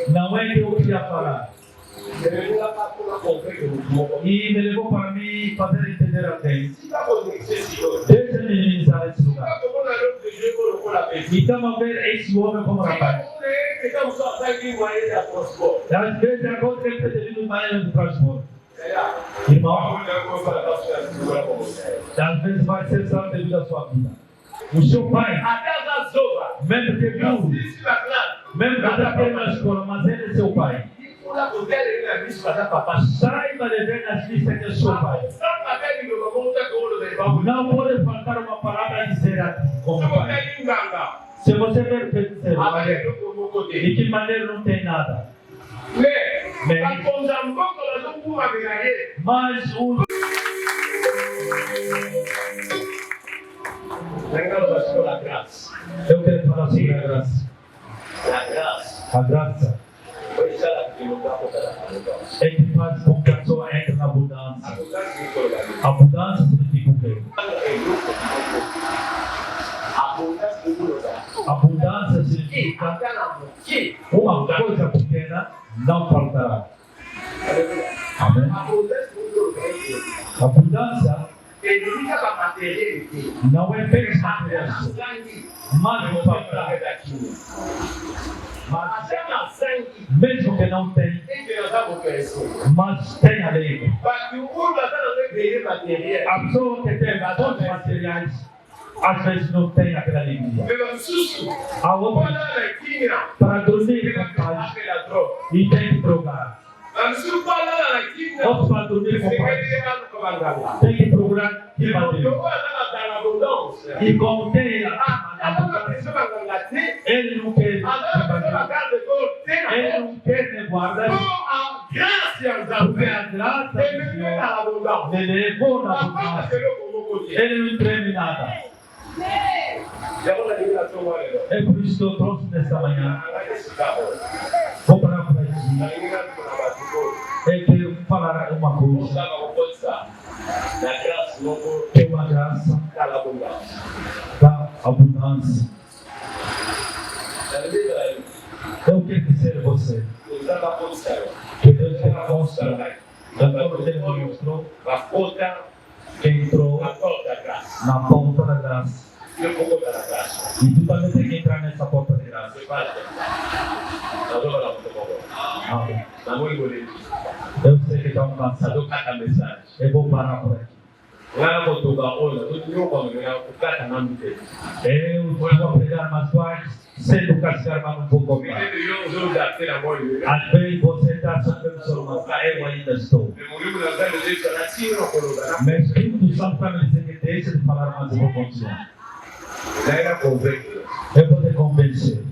Não é que eu queria falar. E me levou para mim fazer entender a Deus. Deixa-me minimizar esse lugar. E estamos a ver esse homem como rapaz. Às vezes agora ele está tendo maneira de transporte. Irmão, às vezes vai ser só devido à sua vida. O seu pai, mesmo que é burro, mesmo que está bem na escola, mas ele é seu pai. Saiba de ver nas listas que é seu pai. Não pode faltar uma palavra dizer como pai. Se você ver feiticeiro, de que maneira não tem nada. Mas o eu quero falar sobre a graça. A graça é que faz com que a pessoa entre na abundância. Abundância significa o quê? Abundância significa uma coisa pequena não faltará. Amém? Abundância não é bens materiais, mas não faltar. Mas mesmo que não tem, mas tem alegria. A pessoa que tem bons materiais, às vezes não tem aquela alegria. A outra, para dormir com paz, e tem que drogar. Outros para dormir com paz, tem que procurar que bater. E como tem ele não quer ele não quer guardar, porque a graça do Senhor me levou na abundância. Ele não treme nada. É por isso que eu trouxe nesta manhã. Vou parar por aqui. Eu quero falar uma coisa. Tem uma graça da abundância. Eu quero dizer a você que Deus tem a mostrar. Deus mostrou que entrou na porta da graça. E tu também tem que entrar nessa porta de graça. Eu sei que está cansado. Eu vou parar por aqui. Eu vou pegar mais forte. Sendo castigado um pouco mais. Às vezes você está sofrendo, mas eu ainda estou. Meu Espírito Santo está me dizendo que deixa de falar, mas eu vou continuar. Eu vou te convencer.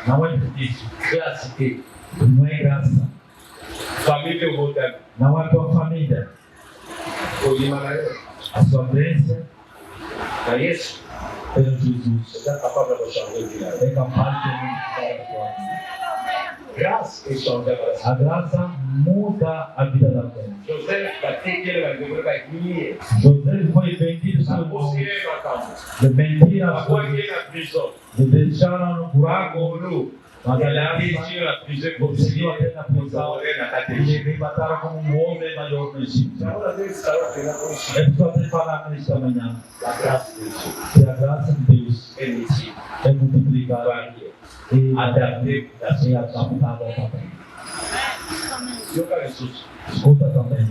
Não é difícil. Não é graça. Não é tua família. A sua crença pelo Jesus é capaz de mudar a sua vida. A graça muda a vida da gente. José foi vendido de mentir a de deixar no buraco. Mas aliás, conseguiu até na prisão e me mataram como um homem maior no Egito. É só te falar nesta manhã que a graça de Deus é multiplicada e adaptada também. Escuta também.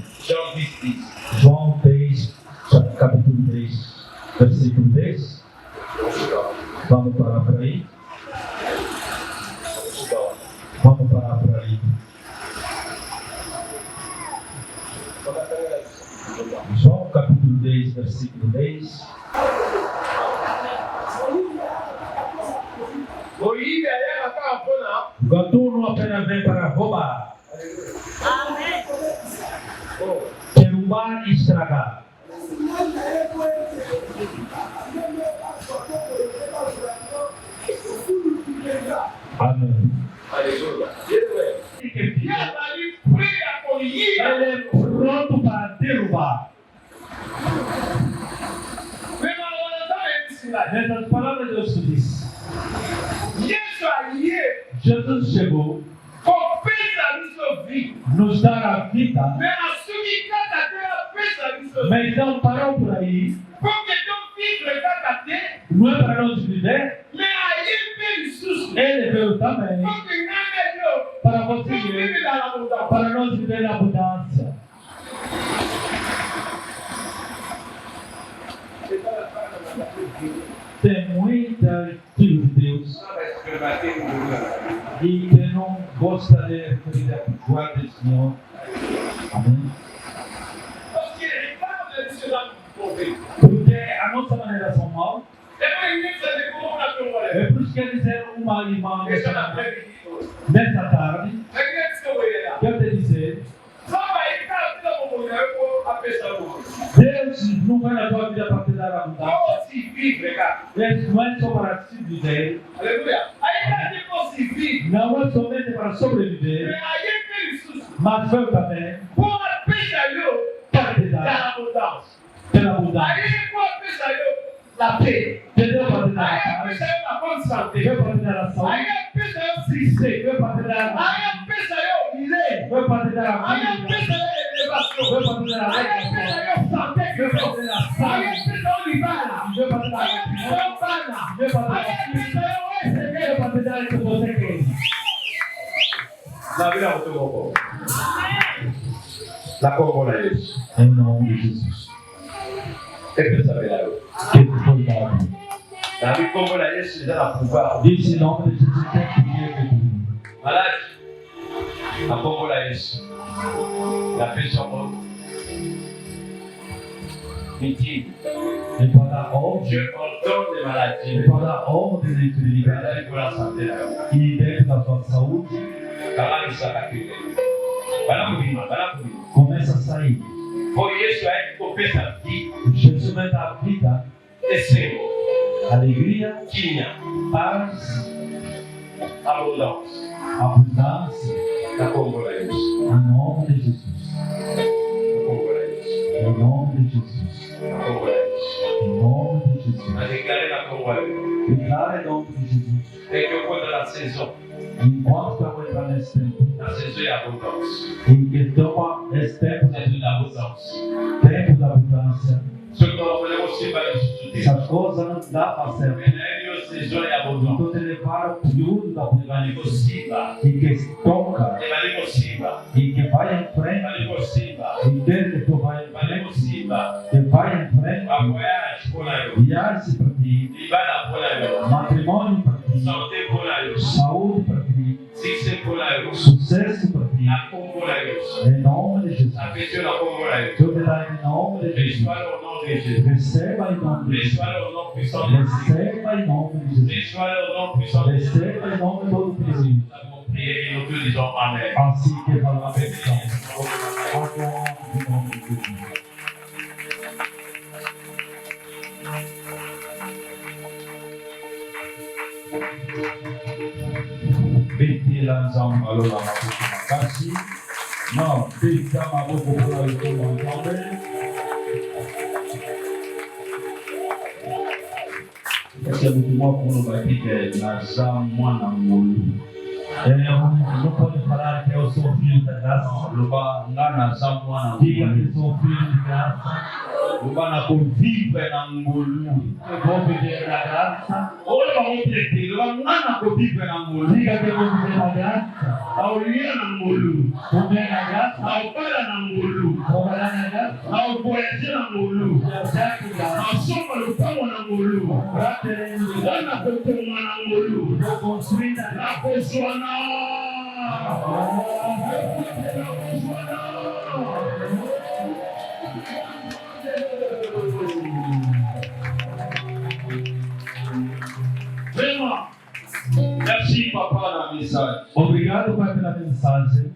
João 10, capítulo 10, versículo 10. Vamos parar por aí. Vamos parar por aí. João capítulo 10, versículo 10. Gatuno apenas vem para roubar. Derrubar e estragar. Amém. Ele é pronto para derrubar. Nessas palavras Deus diz: Jesus chegou nos dar a vida, mas não parou por aí. Não é para nós viver também. Para você ver, para nós viver na abundância. Tem muitas filhos de Deus e que não gosta de referir a glória do Senhor. Amém? Porque a nossa maneira são mal. É por isso que eles eram uma irmã nessa tarde. Quero te dizer, Deus não vai na tua vida para te dar abundância. Deus não é só para se viver. Não é somente para sobreviver, mas veio também para te dar pela abundância. La paix. Deus para te dar a paz. Deus para te dar a saúde. Deus para te dar a Deus para te dar a vida. Deus para te dar a Deus para te dar a saúde. Deus para te dar a Deus para te dar a Deus para te dar o que você quer. La vida muito boa. La Congo é isso. Em nome de Jesus. É pensamento. Que foi dado. Davi Congo é isso, já na pouvoir. Diz em nome de Jesus tem poder de tudo. Malade. La Congo é isso. La pensamento. Mentira. Et pendant ordre, Je ordonne les maladies. et pendant ordre de l'infidélité, Maladies pour la santé. il libère la sua saúde, Caralho, isso aqui. Vai lá comigo, vai lá comigo. começa a sair. Foi isso aí que eu penso aqui. Jesus mete a vida, Desceu. alegria, Tinha. paz, Abundância. abundância, La Congo é isso. em nome de Jesus. La Congo é isso. Em nome de Jesus. La Congo é isso. Em nome de Jesus. Mas declarei na Congo é isso. Declara em nome de Jesus. É que eu conto na saison. Enquanto eu vou entrar nesse tempo, Na saison é abundância. e que toma esse tempo Saison da abundância. da abundância, Se eu não podemos se vai discutir. essas coisas não dá para ser. Venéreo, saison é abundância. Então te levar ao período da abundância Impossível. e que toca Impossível. e que vai em frente Impossível. e desde que tu vai em frente, Impossível. que vai em frente, Apoiar a escola eu. viagem para ti, Libar a bola eu. matrimônio para ti, Saúde bola eu. saúde para ti, Ciência bola eu. sucesso para ti, Na Congo eu. em nome de Jesus. A pessoa na Congo eu. Eu te dá em nome de Jesus. Abençoar o nome de Jesus. Receba em nome de Jesus. Abençoar o nome puissant de Jesus. Receba em nome de Jesus. Abençoar o nome puissant de Jesus. Receba em nome todo-poderoso. Nous avons prié et nous te disons Amen. Assim que vai a bênção. Agora, em nome de Jesus. Betilan zam alona makasi. Não, deixa a boca para o teu também. Esse é muito bom quando vai ter na Zamwana Mulu. Não pode falar que eu sou filho da graça. Luba ngana Zamwana. Diga que sou filho de graça. Luba na convive na Mulu. Eu vou viver na graça. Olha o objetivo. Luba ngana convive na Mulu. Diga que eu vou viver na graça. Aulia na Mulu. Viver na graça. Aupara na Mulu. Trabalhar na graça. Aupoesia na Mulu. Asoma lupango na Mulu. Ngana kutuma na Mulu. Construir na pessoa na Merci papa na mensagem. Obrigado, Pai, pela mensagem.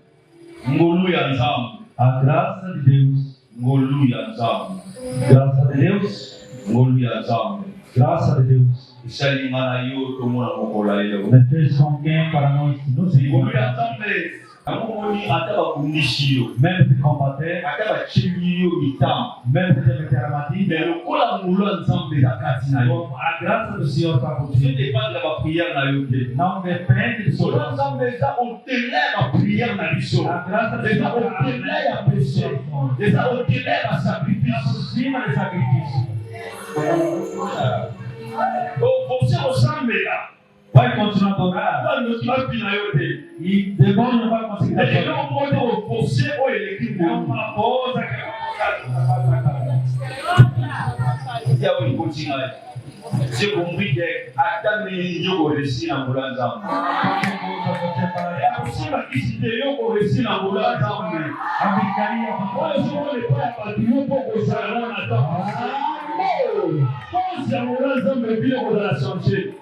Ngolu ya nzambe. A graça de Deus. Ngolu ya nzambe. Graça de Deus. Ngolu ya nzambe. Graça de Deus. Esalingana yo tomona mokola yo. Me fez com quem para nós nos Ngolu ya encontrar. nzambe. Amoni ata bakundisi yo. Mesmo de combater, Ata bachengi yo mitambo. mesmo de meter a matilha, Mais lokola ngolu ya nzambe eza kati na yo. como a graça do Senhor está Ce contigo. n'est pas de la prière na yo te. Não depende de sua Ngolu ya nzambe eza au-delà ya prière na biso. A graça do Eza Senhor au-delà ya péché. Eza au-delà ya sacrifice. acima de sacrifício. Você osambela vai continuar a adorar. Quando vai final e demônio não vai conseguir. Ele não pode você ou ele é uma coisa que é o continuar. Se cumprir até me jogo resi na mudança. É possível que se dê jogo resi na mudança. Americaria, olha só ele vai para um pouco salão na tua. Como se a mudança me viu com a sonche.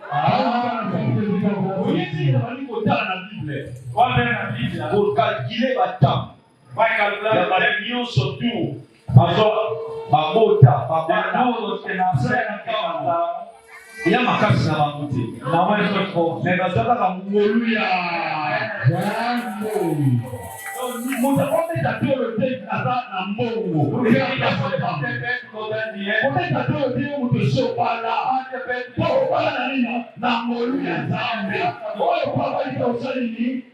Isso é para botar na Bíblia. Qual é na Bíblia? Por calcular batam. Vai calcular para mim surtout. Babota, babano, que nasceu na e a macacos na mamuti. Não é só for. Negócio da muluia. Muita coisa da tua tem na mão. Porque a pessoa tá todo dia muito show para. Pô, para na muluia zambe. Olha o papai que eu sei de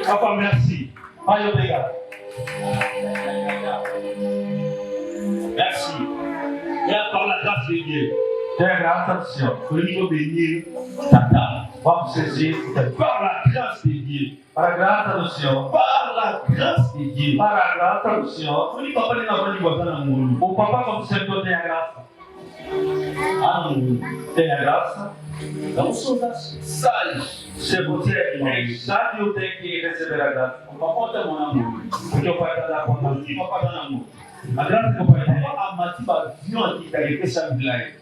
Papa, merci. Vai, obrigado. Merci. Et par la grâce de Dieu. Au niveau de Dieu, Tata, vamos saisir par la grâce de Dieu. Par la grâce do Senhor. Par la grâce de Dieu. Par la grâce do Senhor. O papai não vai botar na mão. O papai como sempre tem a graça. Ah, não tem a graça. Não sou das salas. Se você é sábio, eu tenho que receber a graça. O papai está na mão. Porque o pai está na mão. O papai está na mão. A graça que o pai tem. A matiba viu aqui que ele fez a milagre.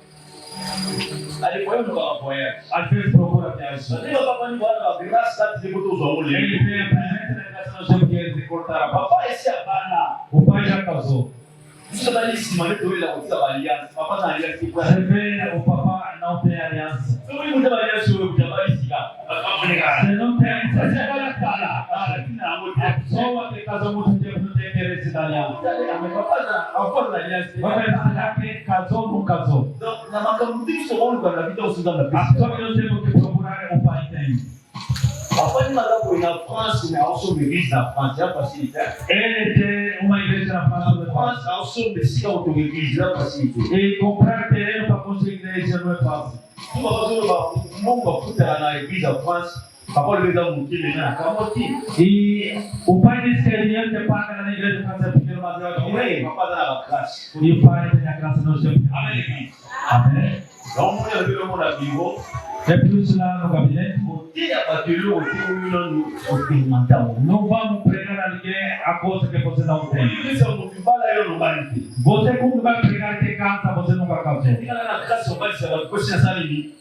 Aí foi no apoiar. Às vezes procura ter isso. Aí o papai não vai a graça de botar os olhos. Ele tem a presença da graça no seu que ele cortar. Papai esse é bana. O pai já casou. Isso está ali em cima, ele tem a aliança. O papai na aliança. Você vê, o papai não tem aliança. Eu não tenho aliança, eu já vai ensinar. Você não tem, você vai na cara. A pessoa que casou muito tempo não tem interesse da aliança. A força da aliança. Vai pensar que casou ou não casou. Na maca não tem isso bom quando a vida é o cidadão da pessoa. A pessoa que nós temos que procurar o pai tem. Papai não dá para ir na França, mas ao som de igreja na França, já facilita. Ele tem uma igreja na França, ao som de cigarro de igreja, já facilita. E comprar terreno para construir igreja não é fácil. Tu vai fazer uma puta lá na igreja na França, papai vai dar um time na Camoti. E o pai disse que ele ia pagar na igreja para ser pequeno, mas eu acho que papai dá na graça. E o pai tem a graça no seu. Amém. Amém. Então, mulher viu uma vivo. É por isso lá no gabinete. Não vamos pregar a ninguém a coisa que você não tem. Você quando vai pregar que cansa, você nunca casou.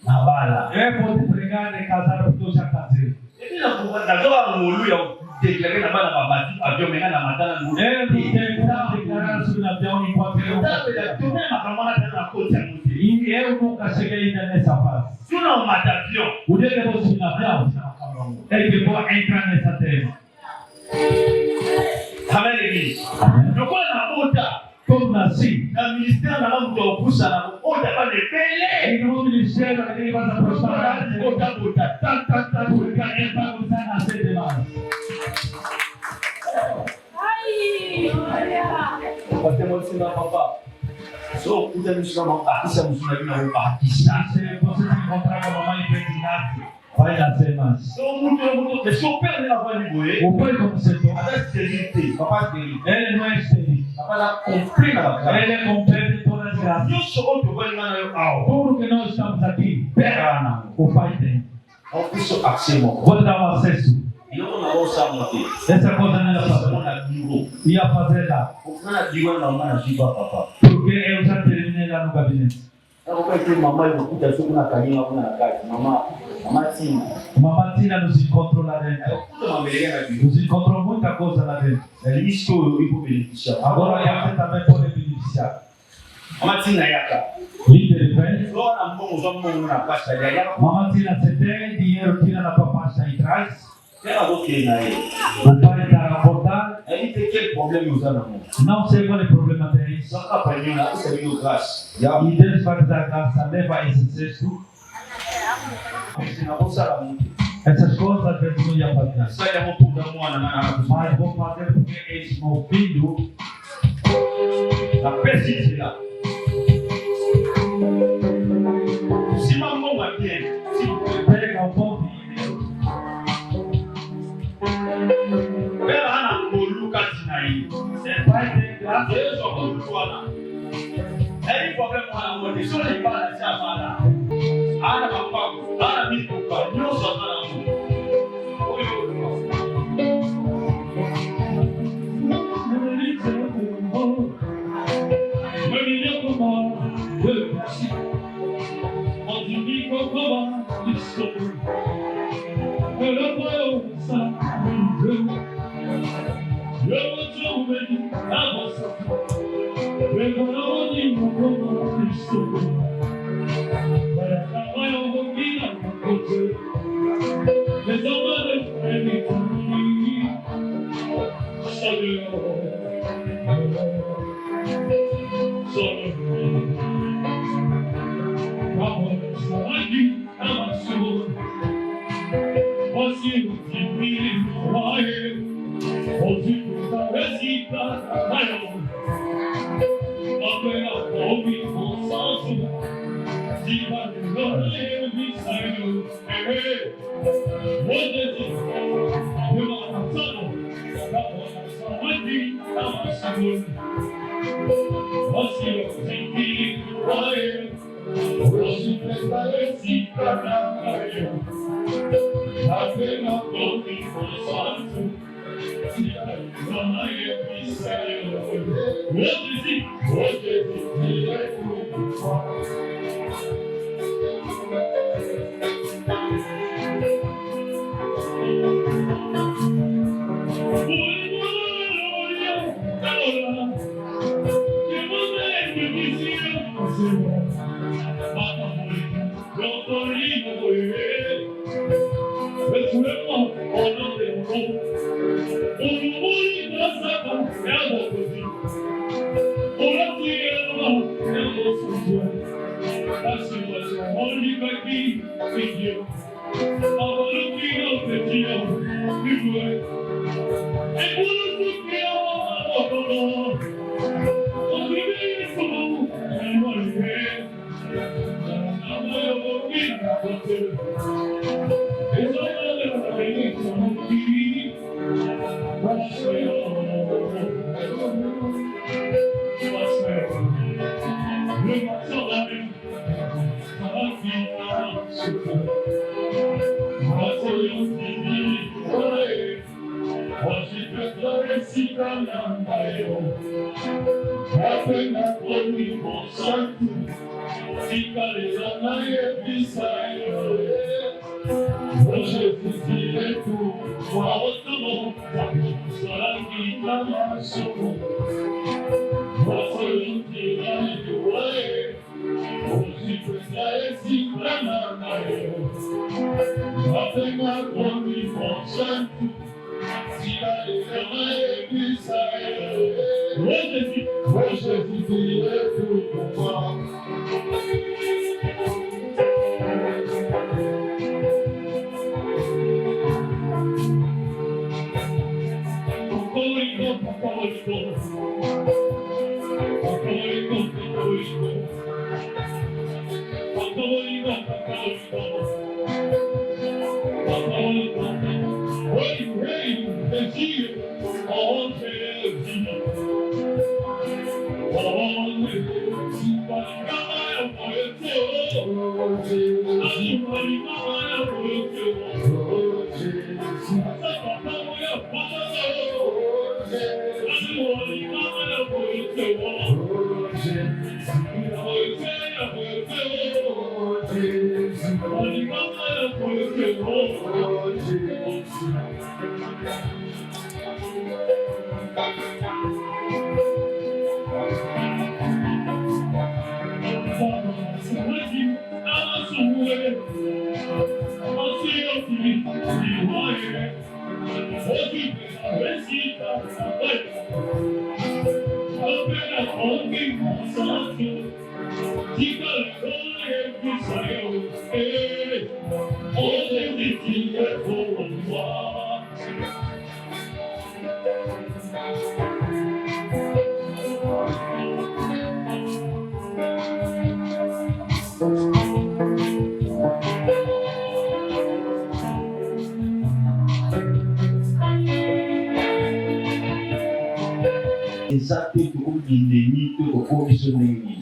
Na bala. É pode pregar de casar porque eu já casei. E eu nunca cheguei ainda nessa fase. O dia que você me avião, é que vou entrar nessa terra. Amém. Eu vou na outra. Como nasci, na ministério na mão do puxa na outra para de pele. E no ministério ele vai se prosperar. Outra outra, tanta porque ele vai usar na sede mais. Ai, olha. Você pode ensinar papá. Só cuida do seu irmão. Aqui estamos na vida do artista. Se você se encontrar com a mamãe impregnada, vai nascer mais. Muito. Deixa eu perder a voz de boi. O pai como você toma. Até esterilidade. Papai dele. Ele não é estéril. Papai dá cumprir na graça. Ele é completo em todas as graças. Eu sou outro pai na eu. Tudo que nós estamos aqui, pega o pai tem. Então isso acima. Vou dar um acesso. Eu não vou saber aqui. Essa coisa não é fácil. Ia fazer lá. Porque eu já terminei lá no gabinete. Mamãe Tina nos encontrou lá dentro. Nos encontrou muita coisa lá dentro. É isso que eu vou beneficiar. Agora você também pode beneficiar. Mamãe Tina líder vem. Mamãe Tina, você tem dinheiro, tira na tua pasta e traz. O pai está a abordar. Ele tem aquele problema usando a mão. Não sei qual é o problema dele. Só que aprendeu na graça. E Deus vai dar graça, leva esse cesto. Essas coisas às vezes não ia fazer. Mas vou fazer porque esse meu filho está persistente. Yesu akamtwala. Any problem wana sio ni bana sana. Ana mapango, ana vitu kwa nyoso sana.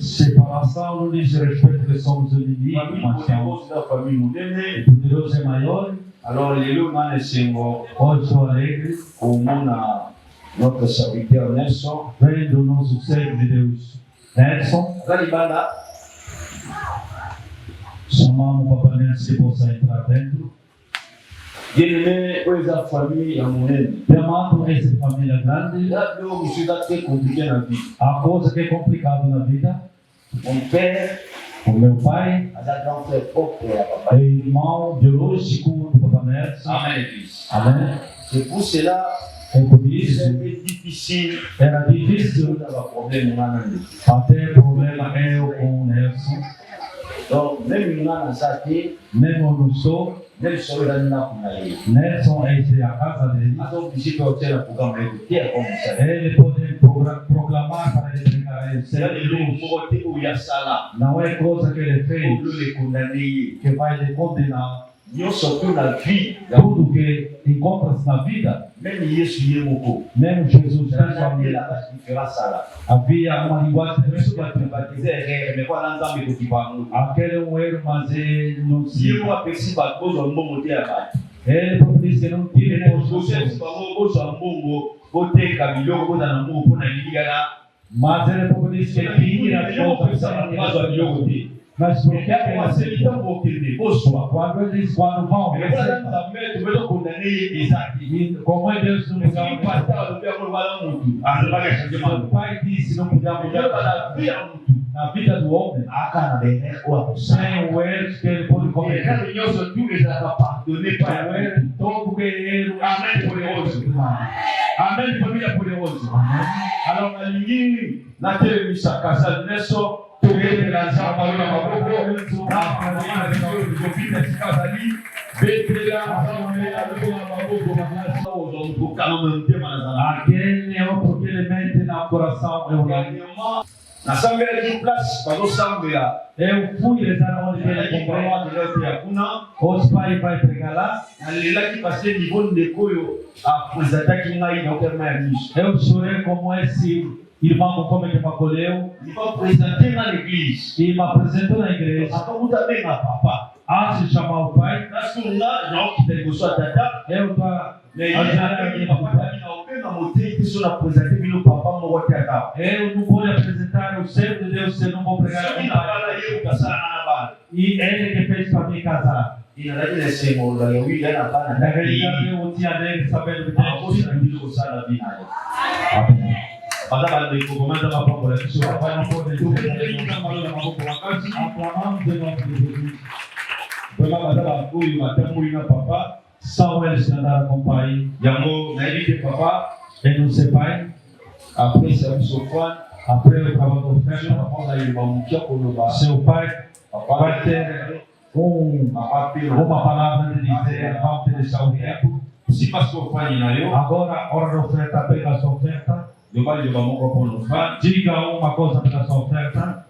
Separação não diz respeito que somos inimigos, mas Deus é maior. Alors, les loups, Hoje sou alegre, notre serviteur Nelson, vendo o nosso servo de Deus, Nelson. Chamamos o Papa Nelson que possa entrar dentro. bien-aimé, eux, la famille, à mon aide. Chamando essa família grande, Là, nous, je suis très compliqué dans la vie. a coisa que é complicada na vida. Mon père, O meu pai a un grand frère propre à papa. é irmão biológico do Papa Nelson. Amen, fils. Amém? C'est pour cela É por que isso c'est un peu difficile era difícil d'avoir problème dans até problema eu com o Nelson. Donc, même dans sa vie, Mesmo no sou, même si on est dans la famille, Nelson é a casa dele. alors, je peux faire le programme écouter comme ça. Ele pode proclamar para ele pregar ele C'est là sempre le Deus. côté où il y a ça là. Não é coisa que ele Pour fez les condamner. que vai lhe condenar. Nous surtout dans la vie. Tudo que encontra-se na vida, Même Jésus, il est beaucoup. mesmo Jesus Dans fez la sua vie, vida, là, il fera ça là. havia uma linguagem Je suis pas diferente. privatisé, mais quoi, dans le qui parle. Aquele é um erro, mas ele não Si se. vous appréciez pas cause un bon côté à bas. Ele próprio disse que não tira Vous imposto. êtes pas cause un bon côté Camilo, cause un bon pour la ligue là. Mas ele próprio disse que tira as coisas mas por que ela se quando ele diz quando vão, como é Deus não o pai disse não podia mudar na vida do homem, sem o erro que ele pode cometer. O erro, todo guerreiro, Amen, família poderosa. Alors, na linguine, na televisão, casa Nelson, together na zama na maboko, na casa ali, betela, aquele é outro que ele mete no coração. na Assembleia de Place, para nós Assembleia, Eu fui rezar onde ele comprou. Os pais vai pregar lá. alelaki passé niveau de koyo apresentaki ngai na okerma miso. Eu chorei como esse irmão como ele me acolheu Il va présenter dans l'église. e me apresentou na igreja. Akamuta bem na papa. Antes de chamar o pai, Nasunga na okita liboso ya tata. eu estou Mais il papa na openga motei te so na présenter bino papa moko te ata. eu não vou lhe apresentar o servo de Deus se eu não vou pregar Soki com o na pai. bala ye ukasala na bala. E ele que fez para me casar. Inalaki na semo la ya wila na bala Na na realidade, kei. eu tinha dele sabendo que Akosi na tem biso kosala bina. Amém. Baza bala de kokomanda mapambo la biso. O pai não pode Tokende dizer. yuka malo na maboko makasi. Aclamamos de nome de Jesus. Vraiment baza ba oyo batamboli na papa. São eles que andaram com o pai. Yango nayebi te papa. E não ser pai. Après service au fan. Après o trabalho do Papa ferro, on a eu bamukia koloba. seu pai Papa vai ter Papa pelo. uma palavra de dizer, vamos te deixar o tempo. Si parce que fan na yo. Agora, hora da oferta, pega a sua oferta. Yo ba yo ba moko pour le fan. Diga uma coisa pela sua oferta.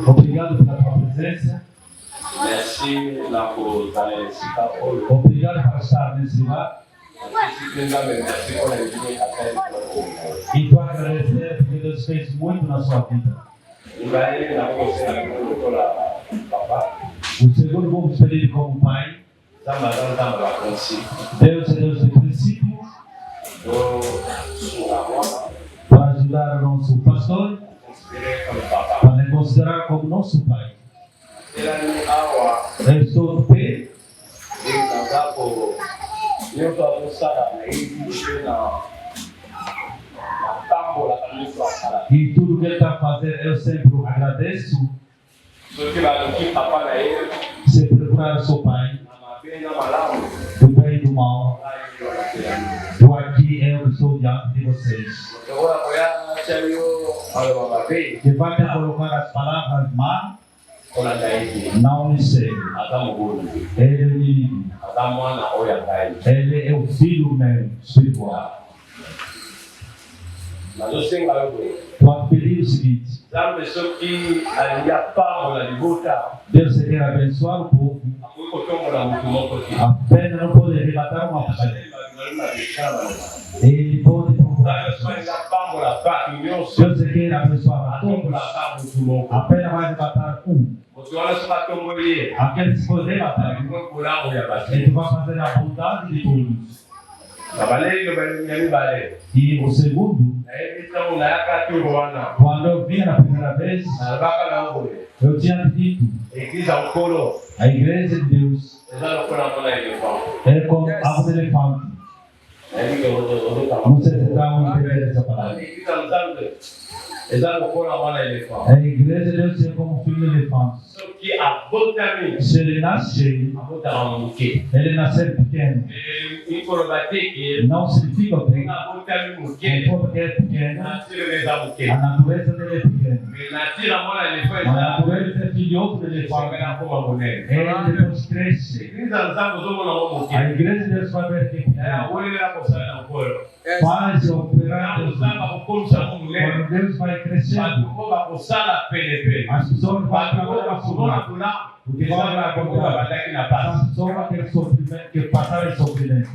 Obrigado pela tua presença. Merci na kozala esika oyo. Obrigado por estar nesse lugar. Merci mpona ebimi ata E tu agradecer porque Deus fez muito na sua vida. ngai nakosela lokola papa O segundo, vamos pedir como pai. nzambe aza nzambe ya principe Deus é Deus de princípios. tosunga mwana Para ajudar o nosso pastor. considere comme papa Para lhe considerar como nosso pai. elani awa Eu estou no pé. naza ko nyonso azosala nayebi te na natambolaka nyonso asala E tudo que ele está fazendo, eu sempre agradeço. soki baloki papa na ye Sempre procurar o seu pai. na mabe na malamu Do bem e do mal. ngai yo nakelani Eu aqui eu estou diante de vocês. okola koya tiali yo aloba mabe Que vai me colocar as palavras má, kolanda ye te não lhe serve. aza mobulu Ele é o inimigo. aza mwana oyo akai Ele é o filho meu espiritual. nazosenga yo boye Pode pedir o seguinte: nzambe soki alingi apambola libota Deus quer abençoar o povo, akoki kotombola motu moko te apenas não pode arrebatar uma pessoa. na bekala Ele pode procurar bato nyonso Deus quer abençoar a todos. atombolaka motu moko. Apenas vai matar um. Motu wana soki atomboli ye Aquele que se poder matar, alikuwa bolamu ya bato. ele vai fazer a bondade de todos. Na baleli ya mibale E o segundo, nayebi ntango nayaka toro wana quando eu vinha na primeira vez, nalobaka na boye eu tinha dito, eglize ya nkolo a igreja de Deus eza lokola mwana elefant. é como a do elefante. nayebi ozotama Não sei se estão entendendo essa palavra. eglize ya nzambe eza lokola mwana elefant. A igreja de Deus é como um filho de elefante. soki abotami Se ele nascer, abotaka moke. ele nascer pequeno. ikoloba te ke Não significa que abotami o moke corpo é pequeno, natire eza moke. a natureza dele é pequena. Mais natire ya mwana elefant A eza natureza é filhoto de elefante. esengela koma monene. Ele depois cresce. eglize ya nzambe ozomona ngo moke A igreja de Deus vai ver que é pequeno. awelela kosala na nkolo. Faz operar ntango Deus. nzambe akokomisa mo monene Quando Deus vai bato crescendo, moko bakosala penepene. as pessoas vão bato moko trabalhar bakomona por bolamu Porque eza vai bato moko babandaki na pasi. as pessoas vão ter sofrimento, que passaram sofrimento.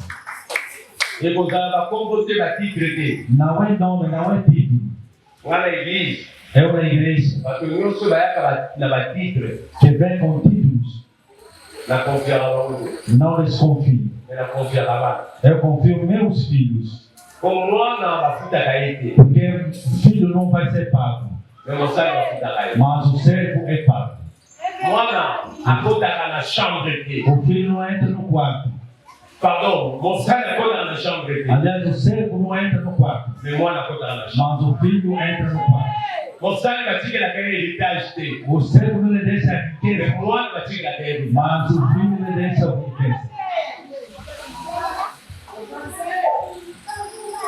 ekozala bakombo te batitre te. Não é nome, não é título. wana eglize É uma igreja bato nyonso bayaka na batitre que vem com títulos. na konfiaka bango Não les confio. me na konfiaka bana. Eu confio meus filhos. komo mwana bafutaka ye te Porque filho não vai ser pago, me mosali bafutaka ye. mas o servo é pago. mwana akotaka na chambre te. O filho não entra no quarto. pardon mosali akotaka na chambre te Aliás, o servo não entra no quarto, me mwana akotaka na chambre. mas o filho entra no quarto. mosali batikelaka ye héritage te. O servo não lhe deixa a me riqueza, mwana batikelaka ye héritage. mas o filho lhe deixa a riqueza.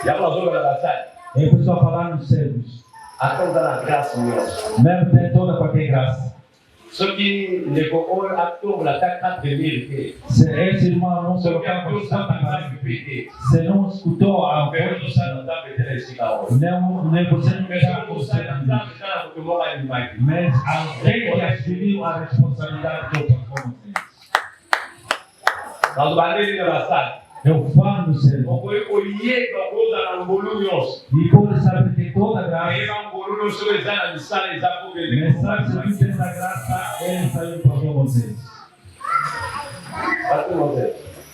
yango azobela basali É a pessoa falar nos servos. ata oza na grâce nyonso. Mesmo tem toda qualquer graça. soki ndeko oyo atombola ta 4000 te Se esse irmão não se soki colocava atosala nzambe mpe te se não escutou a mpe voz, tosala nzambe te na esika oyo. nem você não me está soki tosala nzambe eza na moto moko alimaki. mas alguém que assumiu a responsabilidade do performance. bato bandeli na basali Eu falo no servo. okoki koyeba kozala ngolu nyonso. E pode saber que toda graça, oyeba ngolu nyonso oyo eza na misala eza po mensagem que tem essa graça, ele saiu para vocês. bato moze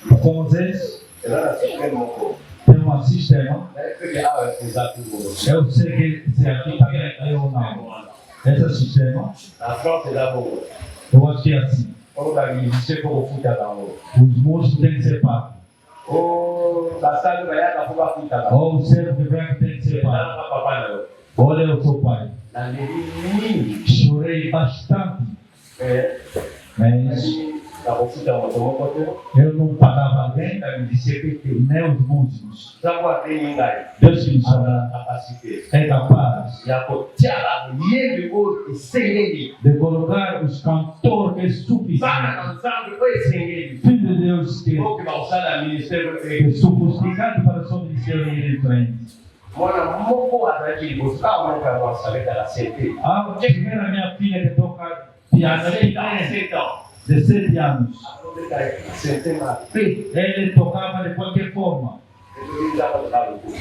Para vocês, eza na systeme moko tem um sistema. nayebi awa eza tungolo. Eu sei que se aqui também é ou não. Esse sistema, na France eza bongo eu acho que é assim. oyo bamimise po kofuta bango. Os músicos têm que ser pagos. o basali bayaka po bafuta bango. Ou o servo que vem tem que ser eza pago. na papa na yo Olha, eu sou pai. nandeli mingi Chorei bastante, mas nakofuta moto moko te eu não pagava alguém, bamimise pe te. nem os músicos. ntango ateni ngai Deus que me ana chama kapasite é capaz ya kotiala moyebi oyo esengeli de colocar os cantores bana suficientes. na nzambe oyo esengeli Filho de Deus que oyo bakosala ministere é sofisticado para o seu ministério ir em frente. mwana moko azalaki liboso awa moko ya basalekaka sete A primeira minha filha que toca piano, ela tem 7 ans 17 anos. akoleka sete na pe Ele tocava de qualquer forma. ezolizaka lokaluku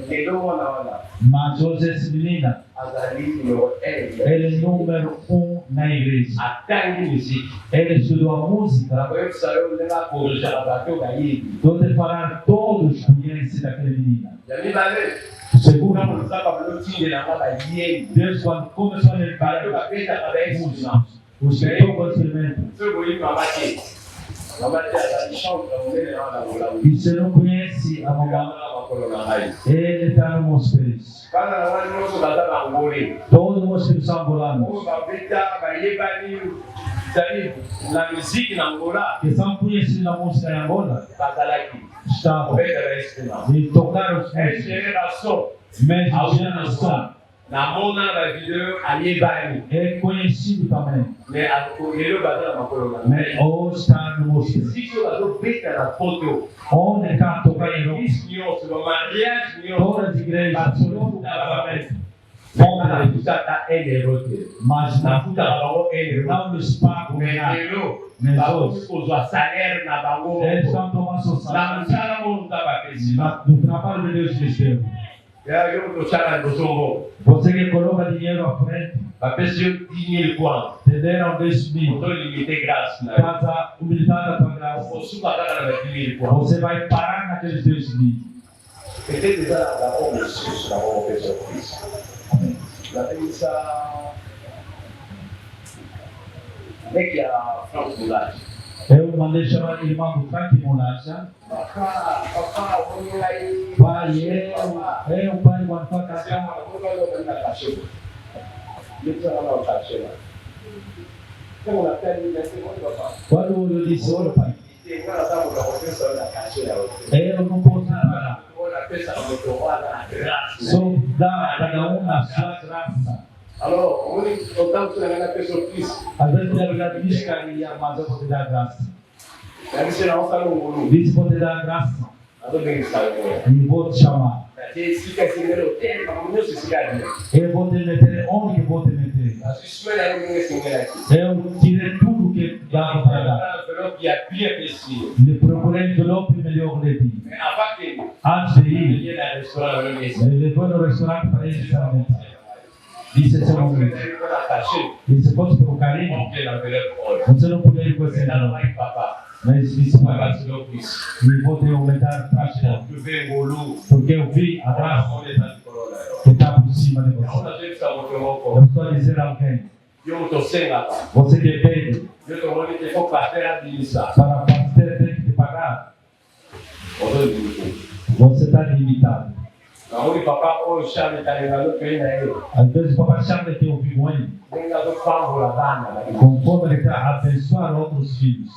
lelo wana wana Mas hoje essa menina, azali numero 1 ele é número 1 na igreja. atangi misiki Ele estudou a música. nakoyebisa yo ndenge akorejaka bato bayebi Estou a falar, todos conhecem daquela menina. ya mibale O segundo, ntango nzambe balotindela bayebi Deus quando começou a bato liberar babetaka bayebi os que tocam o instrumento. soki boyebi mama te mama te azali chambre monene wana na molamu E se não conhece a mamãe, na makolo na ngai ele está nos meus pés. bana na ngai nyonso baza na ngole Todos os filhos são angolanos, oyo babeta bayebani zali na miziki na ngola que são conhecidos na música em Angola, bazalaki estavam obetaka instrument e tocaram os mesmos génération geração. namona na bavideo ayebani É conhecido também, mais lelo baza na makolo na mas ngai hoje está no meus pés. miziki oyo bazobeta na poto Onde está tocando baeglise nyonso bamariage nyonso todas as igrejas, bato na casamento fonte na kusata enerote. mas Na futa na bango enerote. não lhes pagam nada. Menelo, Mas bango hoje, kuswa salaire na bango. eles estão tomando seu Na salário msala mo ntaba pesi. do trabalho de Deus lhes deu. Ya yo to sala do sombo. Você que coloca dinheiro à frente, Ba pesi yo 10,000 kwan. te deram 10.000. Moto limite grâce na. Casa humildade da tua graça. O suba kaka na 10,000 kwan. Você vai parar naqueles 10.000. Ete za da o sus na o peso fis. La pensa Nekia Frank Mulaj. Eu mandei chamar o irmão do Frank Mulacha. Papa, vamos aí. Pai, eu pai, quando for casar, quando eu disse, olha pai, eu não posso parar. Só dá cada um a sua graça. Às vezes eu já disse que ia, mas eu vou te dar graça. Disse vou te dar graça e vou te chamar. Eu vou te meter onde eu vou te meter. Eu tirei tudo que dava para dar. Me procurei envelope melhor de ti. Antes de ir, ele levou no restaurante para ele estar. Disse esse momento. Disse, fosse por carinho, você não poderia ir com esse não. Mas disse, mas eu vou te aumentar para cá. Porque eu vi a graça que está por cima de você. Eu estou a dizer a alguém, você que pede, para fazer tem que te pagar. Você está limitado. Às vezes o papai chama que eu vivo ele. Conforme ele está a abençoar outros filhos.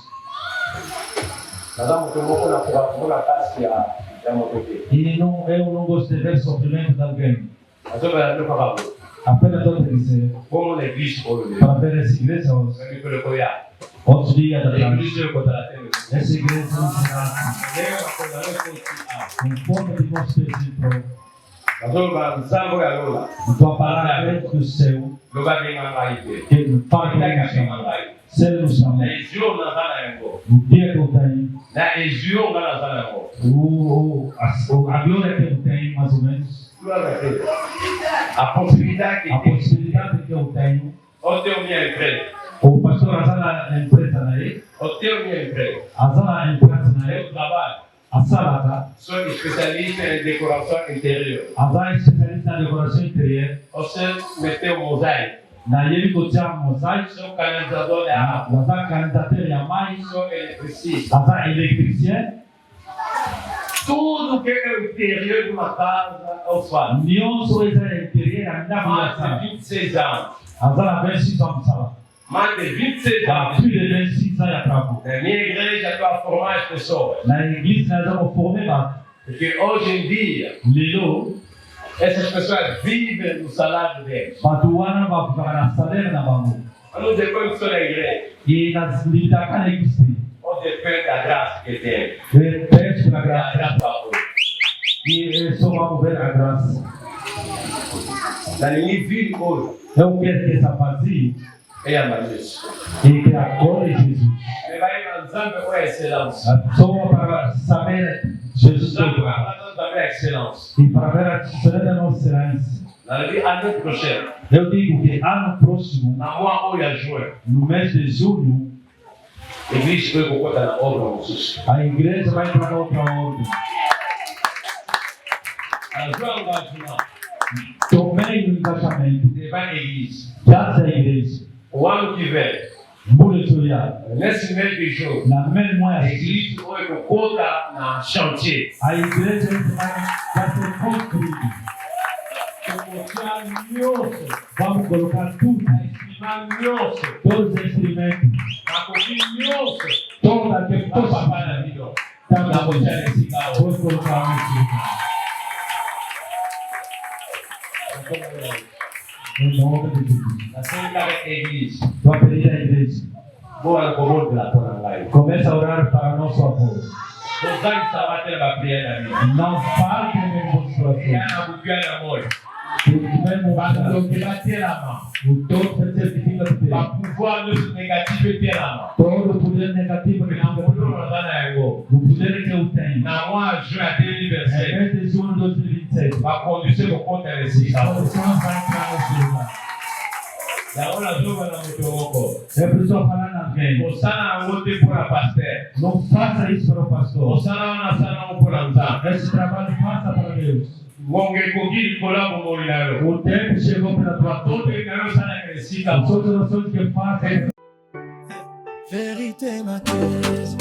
E não, eu não gosto de ver sofrimento de alguém. Apenas estou a dizer, para ver essa igreja hoje, outros dias da tarde, essa igreja não será conforme de nosso espírito. Tua palavra é do céu, que fala que vai chamar. Se ele nos chamar, o dia que eu tenho, a glória que eu tenho, mais ou menos, a possibilidade que eu tenho, o pastor Azana a empresa aí, Azana a empresa aí, a sala, sou especialista em decoração interior. Azana é especialista na decoração interior. Você meteu mosaico. Na ele botia mosaico, Sou canalizador de água. Azana canalizateur a mais, Sou eletricista. Azana eletricien. Tudo que é o interior de uma casa, eu faço. Nion sou interior ainda Mais mais. de 26 anos. Azana 26 anos sala. Mais de 26 Há anos. plus de 26 anos atrás. Na minha igreja, estou a formar as pessoas. Na igreja nós vamos formar. Porque hoje em dia, Lelo, essas pessoas vivem do salário deles. Patuana vai ficar na salário na bangu. Eu não dependo só da igreja. E nas limitações da igreja. Ou depende da graça que tem. Repete a Da graça. graça. E só vamos ver a graça. Da minha vida hoje, Eu quero que essa vazia é a mais. e que agora Jesus. Ele vai lançando a excelência. Só para saber Jesus Lançando também a excelência. e para ver a diferença da nossa herança. Na vida, ano prochain, Eu digo que ano próximo, na mois ou a juin, no mês de julho, a igreja foi colocada na obra de Jesus. a igreja vai para outra ordem. A juin, engagement, Tomei o engajamento. vai na igreja. Já da igreja. O ano que vem, Monitorar. nesse mês de julho, Na mesma a moeda. igreja foi colocada na chantier. A igreja vai ser construída. Vamos colocar tudo. Na nossa, Todos os instrumentos. na cozinha nossa, Todo aquele na que papai da vida. está Na na bocha bocha. de cigarro. Vou colocar em nome de Jesus. Na segunda igreja, Vou pedir à igreja. boa comum de la Tonangai. Começa a orar para nosso avô. Os anos estava tendo a primeira vida. Não falte em E demonstração. ana bukiana moja. bato batelama bapouvoir nyonso négatif etelama na mokolo naza na yango na mwa juin ya 2027 bakondise kokota na esika yango nazoba na moto moko kosala yango te mpo na paster kosala wana sala yango mpo na nzambe ngonge ekoki likolo ya bomoi na yo tote na yo osalaka esika Vérité ma caisse